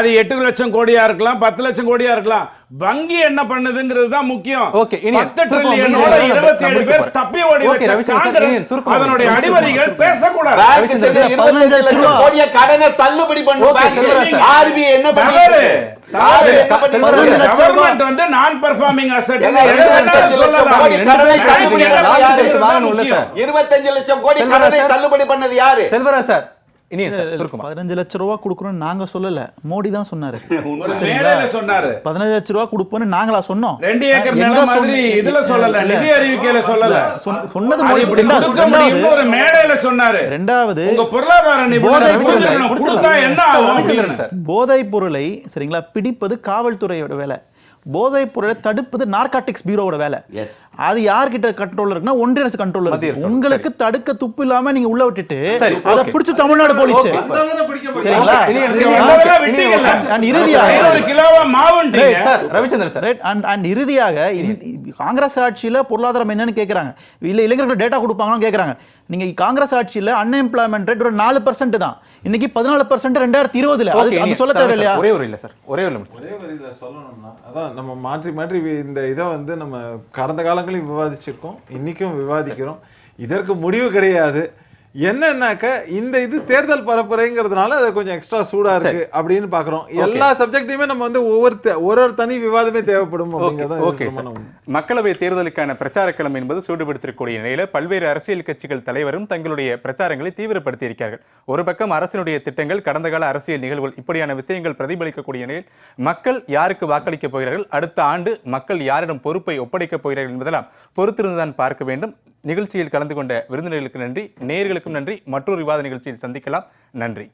அது 8 லட்சம் கோடியா இருக்கலாம், 10 லட்சம் கோடியா இருக்கலாம். வங்கி என்ன பண்ணுதுங்கிறது தான் முக்கியம். 10 ட்ரில்லியனோட 27 பேர் தப்பி ஓடி அதனுடைய அடிவரிகள் பேசக்கூடாது.
25 லட்சம் கோடியை கடனை தள்ளுபடி பண்ணும் ஆர்பிஐ என்ன பண்ணுது?
கவர்மெண்ட் வந்து நான் பெர்ஃபார்மிங் அசெட்
25 லட்சம் கோடி கடனை தள்ளுபடி பண்ணது யாரு?
செல்வராஜ் சார்,
15 லட்சம் ரூபா கொடுக்கணும்னு நாங்க சொல்லல, மோடி தான் சொன்னாரு.
சொன்னாரு
15 லட்சம் ரூபா கொடுப்போம்னு நாங்களா சொன்னோம்?
2 ஏக்கர் நிலம் மாதிரி இதுல சொல்லல, நிதி அறிவிக்கையில சொல்லல.
சொன்னது
ஒரு மேடையில சொன்னாரு.
ரெண்டாவது,
உங்க பொருளாதார நிபுணர் கொடுத்தா என்ன ஆகும்?
போதைப் பொருளை சரிங்களா பிடிப்பது காவல்துறையோட வேலை, போதைப் பொருளை தடுப்பது நார்காட்டிக்ஸ் பியூரோட வேலை. அது யார்கிட்ட கண்ட்ரோல் இருக்குன்னா ஒன்றிய அரசு கண்ட்ரோல் இருக்கு. உங்களுக்கு தடுக்க துப்பு இல்லாம நீங்க உள்ள விட்டுட்டு அதை பிடிச்சு தமிழ்நாடு போலீஸ் சரிங்களா இறுதியாக காங்கிரஸ் ஆட்சியில பொருளாதாரம் என்னன்னு கேக்குறாங்க, இல்ல இளைஞர்கள் டேட்டா கொடுப்பாங்கன்னு கேக்குறாங்க. நீங்க காங்கிரஸ் ஆட்சியில அன்எம்ப்ளாய்மெண்ட் ரேட் ஒரு 4% தான், இன்னைக்கு 14% 2020. அது சொல்ல தேவையில்லையா?
ஒரே ஒரு இல்ல சார், ஒரே ஒரு
சொல்லணும்னா அதான் நம்ம மாற்றி மாற்றி இந்த இதை வந்து நம்ம கடந்த காலங்களையும் விவாதிச்சிருக்கோம், இன்னைக்கும் விவாதிக்கிறோம். இதற்கு முடிவு கிடையாது. என்னன்னாக்க இந்த இது தேர்தல் பரப்புரைங்கிறதுனால அது கொஞ்சம் எக்ஸ்ட்ரா சூடா இருக்கு அப்படின்னு பாக்குறோம். எல்லா சப்ஜெக்டையுமே நம்ம வந்து ஒவ்வொரு தனி விவாதமே தேவைப்படும்.
மக்களவை தேர்தலுக்கான பிரச்சார களம் என்பது சூடுபடுத்தக்கூடிய நிலையில பல்வேறு அரசியல் கட்சிகள் தலைவரும் தங்களுடைய பிரச்சாரங்களை தீவிரப்படுத்தி இருக்கிறார்கள். ஒரு பக்கம் அரசினுடைய திட்டங்கள், கடந்த கால அரசியல் நிகழ்வுகள், இப்படியான விஷயங்கள் பிரதிபலிக்கக்கூடிய நிலையில் மக்கள் யாருக்கு வாக்களிக்க போகிறார்கள், அடுத்த ஆண்டு மக்கள் யாரிடம் பொறுப்பை ஒப்படைக்கப் போகிறார்கள் என்பதெல்லாம் பொறுத்திருந்துதான் பார்க்க வேண்டும். நிகழ்ச்சியில் கலந்து கொண்ட விருந்தினர்களுக்கு நன்றி, நேயர்களுக்கும் நன்றி. மற்றொரு விவாத நிகழ்ச்சியில் சந்திக்கலாம். நன்றி.